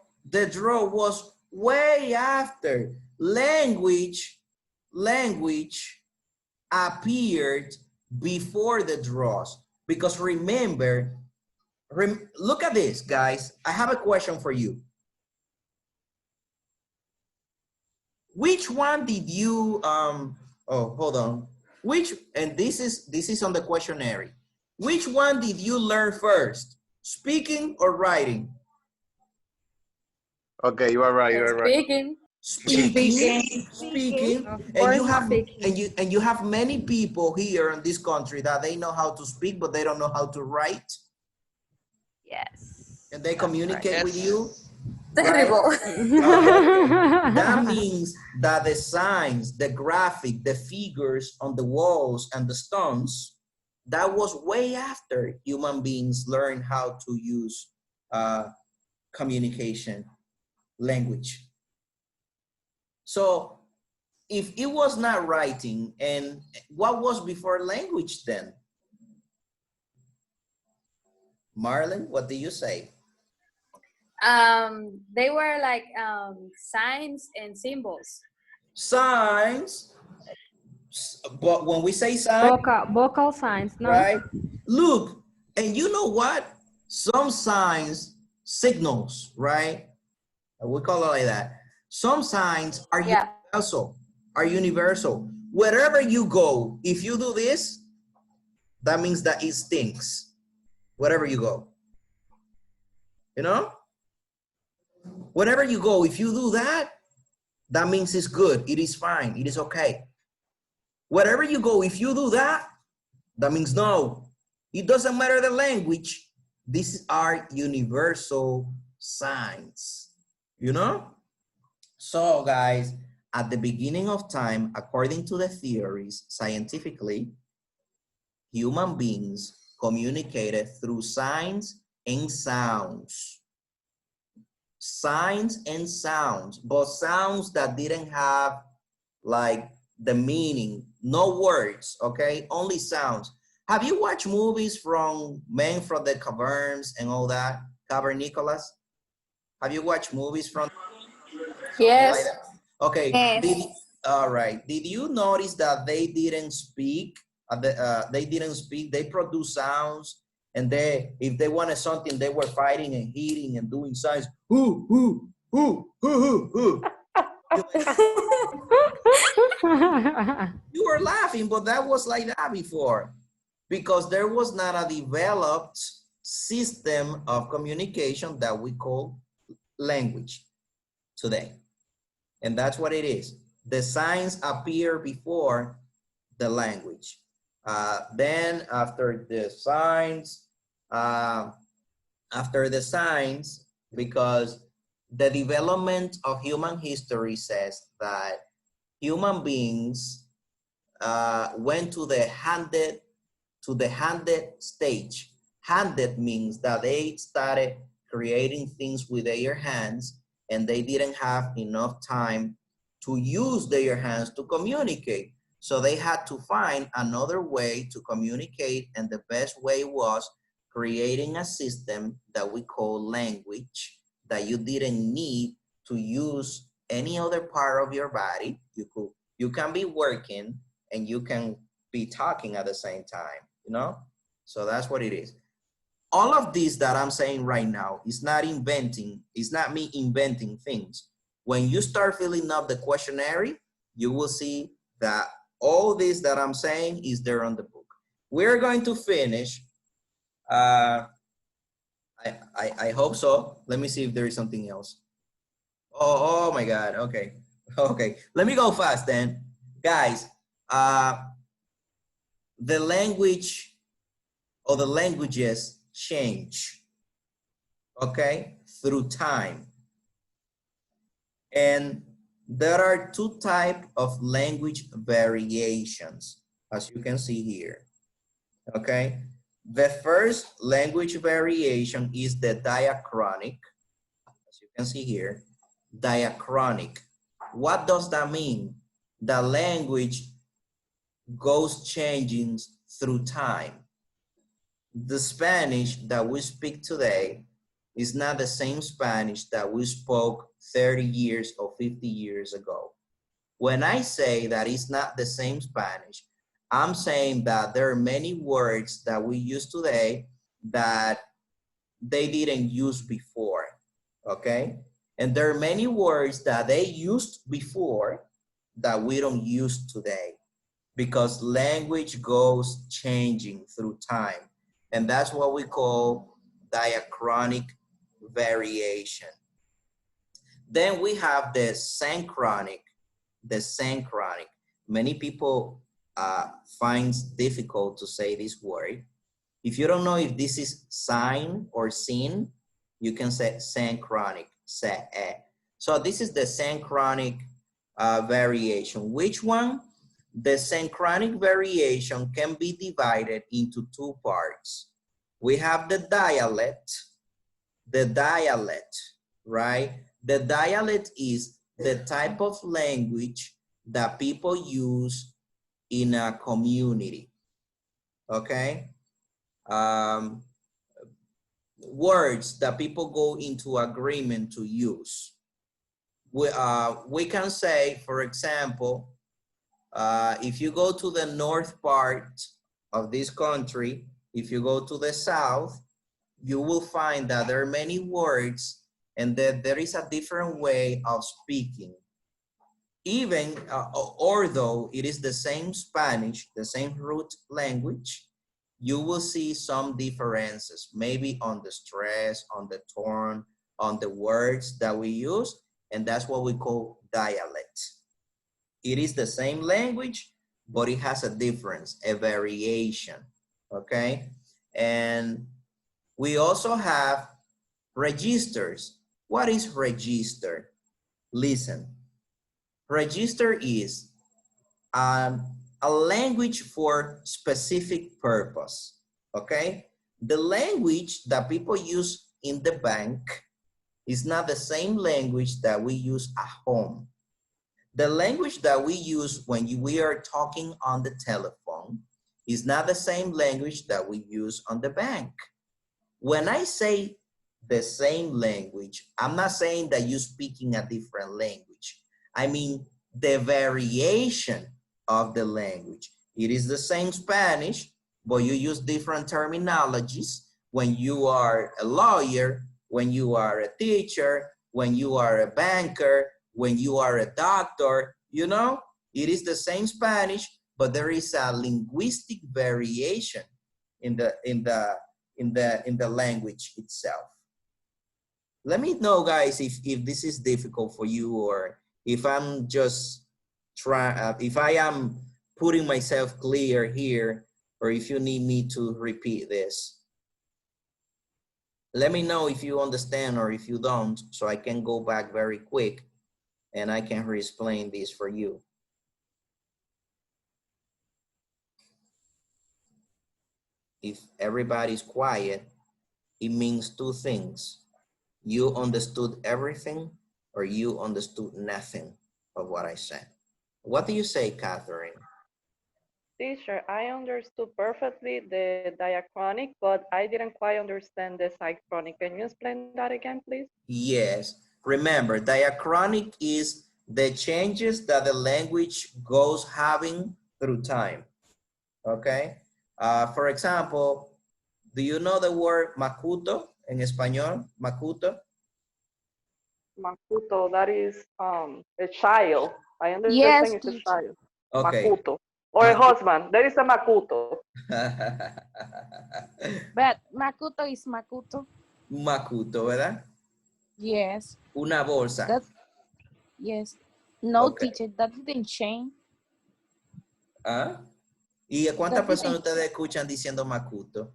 was way after. Language appeared before the draws. Because remember, look at this, guys. I have a question for you. Which one did you, oh, hold on. And this is on the questionnaire. Which one did you learn first? Speaking or writing? Okay, you are right, you are right. Speaking. And you have many people here in this country that they know how to speak, but they don't know how to write. Yes. And they communicate with you. Terrible. Right? That means that the signs, the graphic, the figures on the walls and the stones, that was way after human beings learned how to use communication language. So if it was not writing, and what was before language then? Marlon, what do you say? They were like signs and symbols. Signs, but when we say signs, Vocal signs, no? right? Look, and you know what? Some signs, signals, right? We call it like that. Some signs are universal, Wherever you go, if you do this, that means that it stinks. Wherever you go. You know? Wherever you go, if you do that, that means it's good. It is fine. It is okay. Wherever you go, if you do that, that means no. It doesn't matter the language. These are universal signs. You know? So guys, at the beginning of time, according to the theories, scientifically, human beings communicated through signs and sounds. Signs and sounds, but sounds that didn't have like the meaning, no words, okay? Only sounds. Have you watched movies from Men from the Caverns and all that? Cavernicolas? Have you watched movies from? Yes. Like that? Okay. Yes. All right. Did you notice that they didn't speak? They didn't speak. They produced sounds, and if they wanted something, they were fighting and hitting and doing signs. Hoo, hoo, hoo, hoo, hoo, hoo. You were laughing, but that was like that before, because there was not a developed system of communication that we call language today. And that's what it is. The signs appear before the language. Then after the signs, because the development of human history says that human beings went to the handed stage. Handed means that they started creating things with their hands, and they didn't have enough time to use their hands to communicate. So they had to find another way to communicate, and the best way was creating a system that we call language, that you didn't need to use any other part of your body. You can be working and you can be talking at the same time, you know? So that's what it is. All of this that I'm saying right now is not me inventing things. When you start filling up the questionnaire, you will see that all this that I'm saying is there on the book. We're going to finish. I hope so. Let me see if there is something else. Oh my God, okay. Okay, let me go fast then. Guys, the language or the languages change, okay, through time. And there are two types of language variations, as you can see here, okay? The first language variation is the diachronic, as you can see here, diachronic. What does that mean? The language goes changing through time. The Spanish that we speak today is not the same Spanish that we spoke 30 years or 50 years ago. When I say that it's not the same Spanish, I'm saying that there are many words that we use today that they didn't use before, okay? And there are many words that they used before that we don't use today, because language goes changing through time. And that's what we call diachronic variation. Then we have the synchronic. Many people finds difficult to say this word. If you don't know if this is sign or sin, you can say synchronic. So this is the synchronic variation. Which one? The synchronic variation can be divided into two parts. We have the dialect, right? The dialect is the type of language that people use in a community, okay? Words that people go into agreement to use. we can say, for example, if you go to the north part of this country, if you go to the south, you will find that there are many words and that there is a different way of speaking. Even although it is the same Spanish, the same root language, you will see some differences, maybe on the stress, on the tone, on the words that we use, and that's what we call dialect. It is the same language, but it has a difference, a variation, okay? And we also have registers. What is register? Listen, register is a language for specific purpose, okay? The language that people use in the bank is not the same language that we use at home. The language that we use when we are talking on the telephone is not the same language that we use on the bank. When I say the same language, I'm not saying that you're speaking a different language. I mean the variation of the language. It is the same Spanish, but you use different terminologies when you are a lawyer, when you are a teacher, when you are a banker, when you are a doctor, you know, it is the same Spanish, but there is a linguistic variation in the language itself. Let me know, guys, if this is difficult for you, or if I'm just trying, if I am putting myself clear here, or if you need me to repeat this. Let me know if you understand or if you don't, so I can go back very quick and I can re-explain this for you. If everybody's quiet, it means two things. You understood everything, or you understood nothing of what I said. What do you say, Catherine? Teacher, I understood perfectly the diachronic, but I didn't quite understand the synchronic. Can you explain that again, please? Yes. Remember, diachronic is the changes that the language goes having through time. Okay? For example, do you know the word macuto en español? Macuto? Macuto, that is a child. I understand Yes, it's a child. Okay. Macuto. Or a husband. There is a macuto. but Makuto is Makuto. Macuto, ¿verdad? Yes. Una bolsa. Yes. No, Okay. teacher, that didn't change. ¿Ah? ¿Y cuántas personas ustedes escuchan diciendo macuto?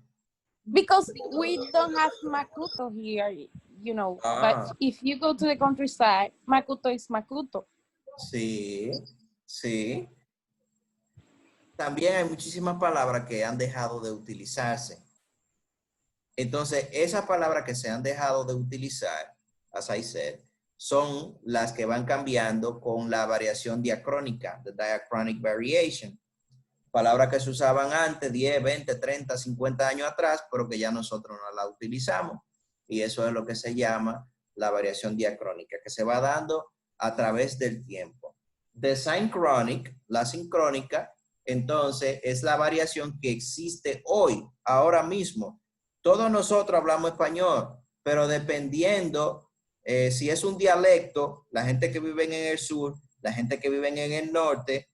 Because we don't have Makuto here, you know. But if you go to the countryside, Makuto is Makuto. Sí, sí. También hay muchísimas palabras que han dejado de utilizarse. Entonces, esas palabras que se han dejado de utilizar, as I said, son las que van cambiando con la variación diacrónica, the diachronic variation. Palabras que se usaban antes, 10, 20, 30, 50 años atrás, pero que ya nosotros no la utilizamos. Y eso es lo que se llama la variación diacrónica, que se va dando a través del tiempo. The synchronic, la sincrónica, entonces es la variación que existe hoy, ahora mismo. Todos nosotros hablamos español, pero dependiendo si es un dialecto, la gente que vive en el sur, la gente que vive en el norte,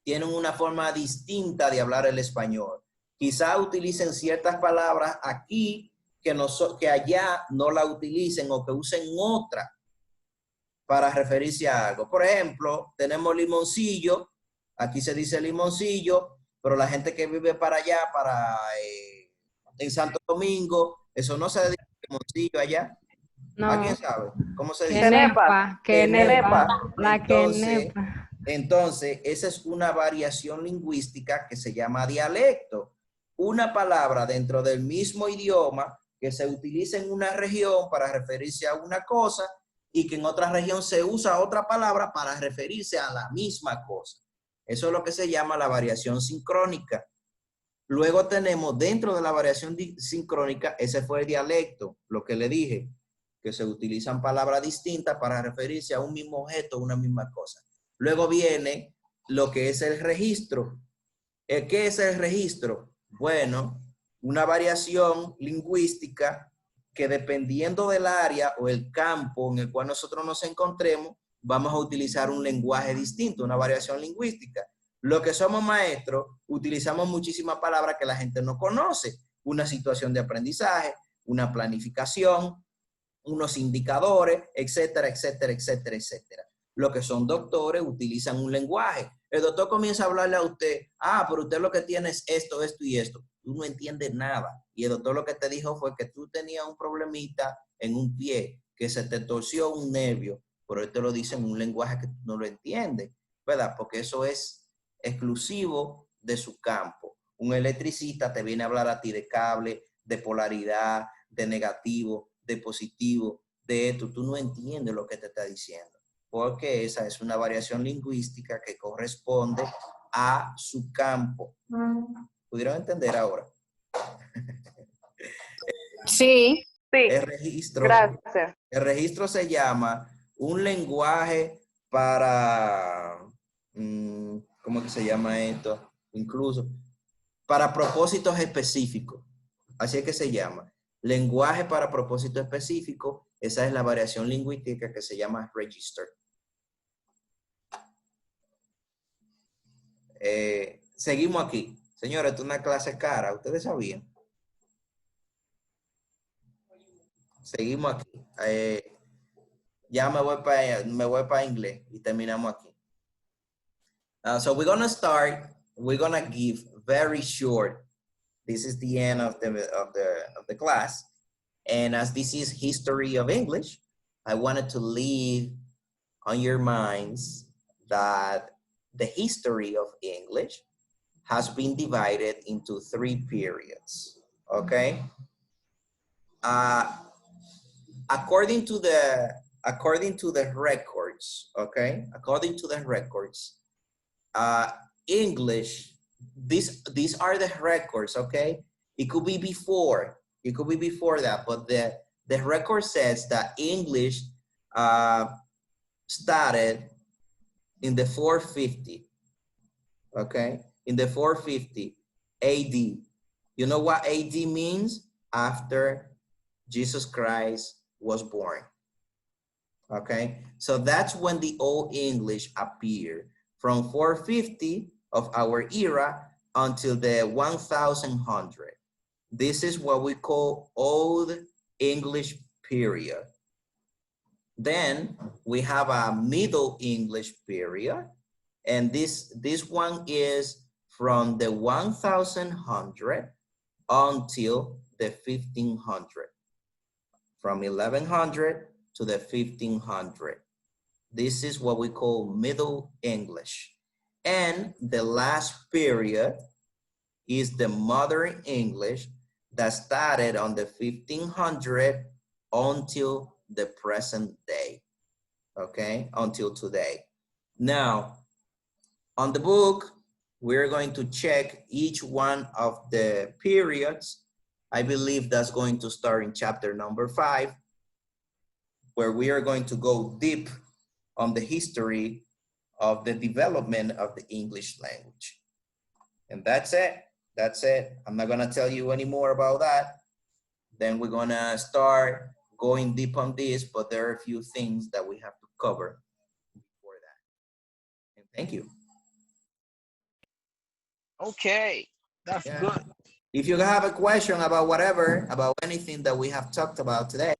tienen una forma distinta de hablar el español. Quizá utilicen ciertas palabras aquí que allá no la utilicen, o que usen otra para referirse a algo. Por ejemplo, tenemos limoncillo, aquí se dice limoncillo, pero la gente que vive para allá, en Santo Domingo, eso no se dice limoncillo allá. No. ¿Alguien sabe cómo se dice? Quenepa, quenepa, la quenepa. Entonces, esa es una variación lingüística que se llama dialecto. Una palabra dentro del mismo idioma que se utiliza en una región para referirse a una cosa, y que en otra región se usa otra palabra para referirse a la misma cosa. Eso es lo que se llama la variación sincrónica. Luego tenemos dentro de la variación sincrónica, ese fue el dialecto, lo que le dije. que se utilizan palabras distintas para referirse a un mismo objeto, una misma cosa. Luego viene lo que es el registro. ¿Qué es el registro? Bueno, una variación lingüística que dependiendo del área o el campo en el cual nosotros nos encontremos, vamos a utilizar un lenguaje distinto, una variación lingüística. Los que somos maestros, utilizamos muchísimas palabras que la gente no conoce. Una situación de aprendizaje, una planificación, unos indicadores, etcétera, etcétera, etcétera, etcétera. Los que son doctores utilizan un lenguaje. El doctor comienza a hablarle a usted, pero usted lo que tiene es esto, esto y esto. Tú no entiendes nada. Y el doctor lo que te dijo fue que tú tenías un problemita en un pie, que se te torció un nervio, pero él te lo dice en un lenguaje que tú no lo entiendes, ¿verdad? Porque eso es exclusivo de su campo. Un electricista te viene a hablar a ti de cable, de polaridad, de negativo, de positivo, de esto. Tú no entiendes lo que te está diciendo, porque esa es una variación lingüística que corresponde a su campo. ¿Pudieron entender ahora? Sí. El registro, Gracias. El registro se llama un lenguaje para, ¿cómo que se llama esto? Incluso para propósitos específicos. Así es que se llama. Lenguaje para propósito específico. Esa es la variación lingüística que se llama register. Seguimos aquí. Señores, esto es una clase cara. ¿Ustedes sabían? Seguimos aquí. Ya me voy para inglés y terminamos aquí. So we're going to start. We're going to give very short. This is the end of the class. And as this is history of English, I wanted to leave on your minds that the history of English has been divided into 3 periods, okay? According to the records, okay? According to the records, English, these are the records, okay? It could be before that, but the record says that English started in the 450, okay? In the 450 AD. You know what AD means? After Jesus Christ was born, okay? So that's when the Old English appeared, from 450 of our era until the 1100. This is what we call Old English period. Then we have a Middle English period, and this one is from the 1100 until the 1500. From 1100 to the 1500. This is what we call Middle English. And the last period is the Modern English that started on the 1500 until the present day, okay? Until today. Now, on the book, we're going to check each one of the periods. I believe that's going to start in chapter number 5, where we are going to go deep on the history of the development of the English language. And that's it. That's it. I'm not gonna tell you any more about that. Then we're gonna start going deep on this, but there are a few things that we have to cover before that. And thank you. Okay, that's good. If you have a question about whatever, about anything that we have talked about today,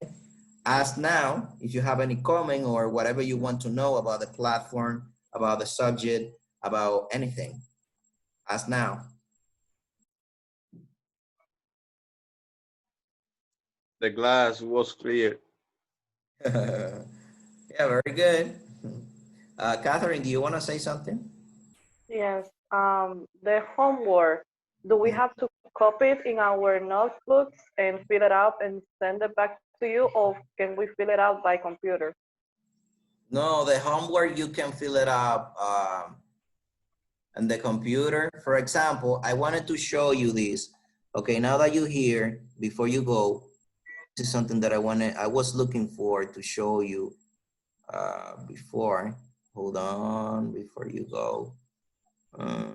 ask now. If you have any comment or whatever you want to know about the platform, about the subject, about anything, ask now. The glass was clear. Yeah, very good. Catherine, do you want to say something? Yes, the homework, do we have to copy it in our notebooks and fill it up and send it back to you, or can we fill it out by computer? No, the homework, you can fill it up on the computer. For example, I wanted to show you this. Okay, now that you're here, before you go, This is something that I was looking for to show you before. Hold on, before you go. Oh,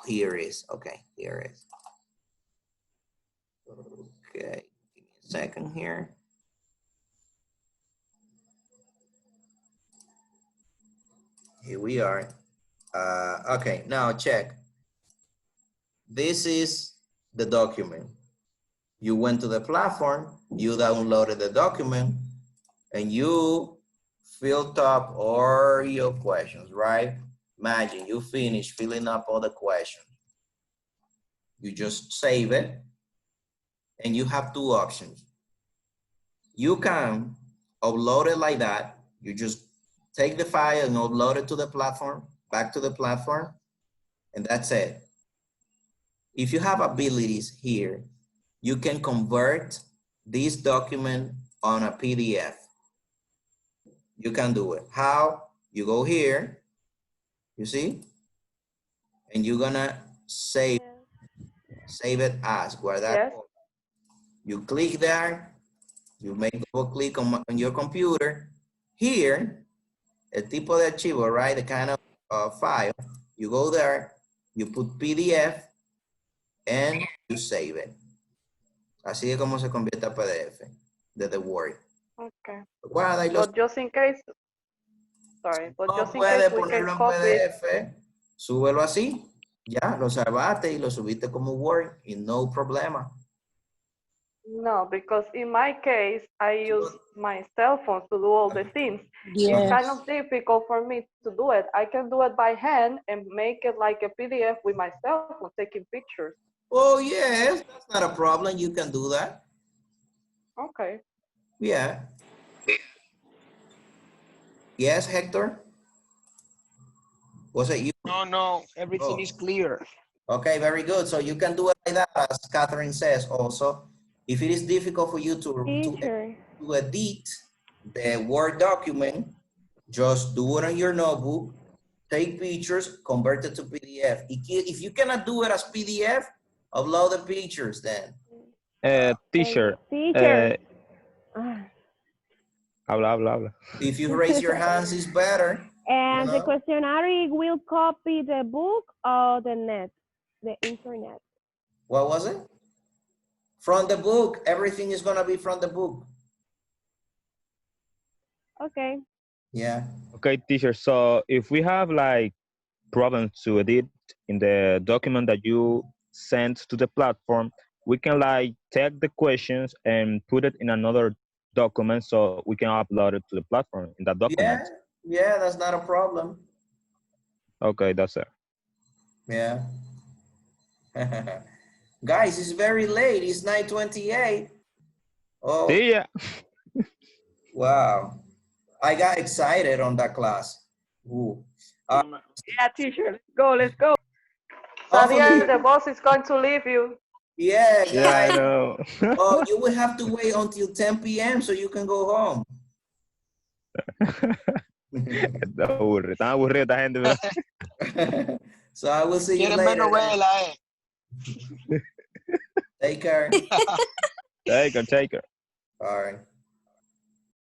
here it is. Okay, here it is. Okay, give me a second here. Here we are. Okay, now check. This is the document. You went to the platform, you downloaded the document, and you filled up all your questions, right? Imagine you finish filling up all the questions. You just save it, and you have two options. You can upload it like that. You just take the file and upload it to the platform, back to the platform, and that's it. If you have abilities here, you can convert this document on a PDF. You can do it. How? You go here, you see? And you're gonna save it as, guardar. Yes. You click there, you make double click on your computer. Here, el tipo de archivo, right? The kind of file. You go there, you put PDF, and you save it. Así es como se convierte a PDF desde Word. Okay. Guarda y but just in case, sorry, but just in case we can copy PDF, súbelo así, ya, lo salvaste y lo subiste como Word y no problema. No, because in my case, I use my cell phone to do all the things. Yes. It's kind of difficult for me to do it. I can do it by hand and make it like a PDF with my cell phone, taking pictures. Oh, yes, that's not a problem. You can do that. Okay. Yeah. Yes, Hector? Was it you? No, everything is clear. Okay, very good. So you can do it like that, as Catherine says also. If it is difficult for you to edit the Word document, just do it on your notebook, take pictures, convert it to PDF. If you cannot do it as PDF, upload the pictures then. Teacher. Habla. If you raise your hands, it's better. And the questionnaire will copy the book or the net, the internet. What was it? From the book. Everything is gonna be from the book. Okay. Yeah. Okay, teacher. So if we have like problems to edit in the document that you sent to the platform, we can like take the questions and put it in another document so we can upload it to the platform in that document. Yeah, that's not a problem. Okay, that's it. Yeah. Guys, it's very late. It's 9:28. Oh. See ya. Wow. I got excited on that class. Ooh. Yeah, teacher, let's go. Xavier, the boss is going to leave you. Yeah, guys. Yeah, I know. Oh, you will have to wait until 10 p.m. so you can go home. Está aburrida esta gente, ¿verdad? So I will see you later. Take care. Take care. All right.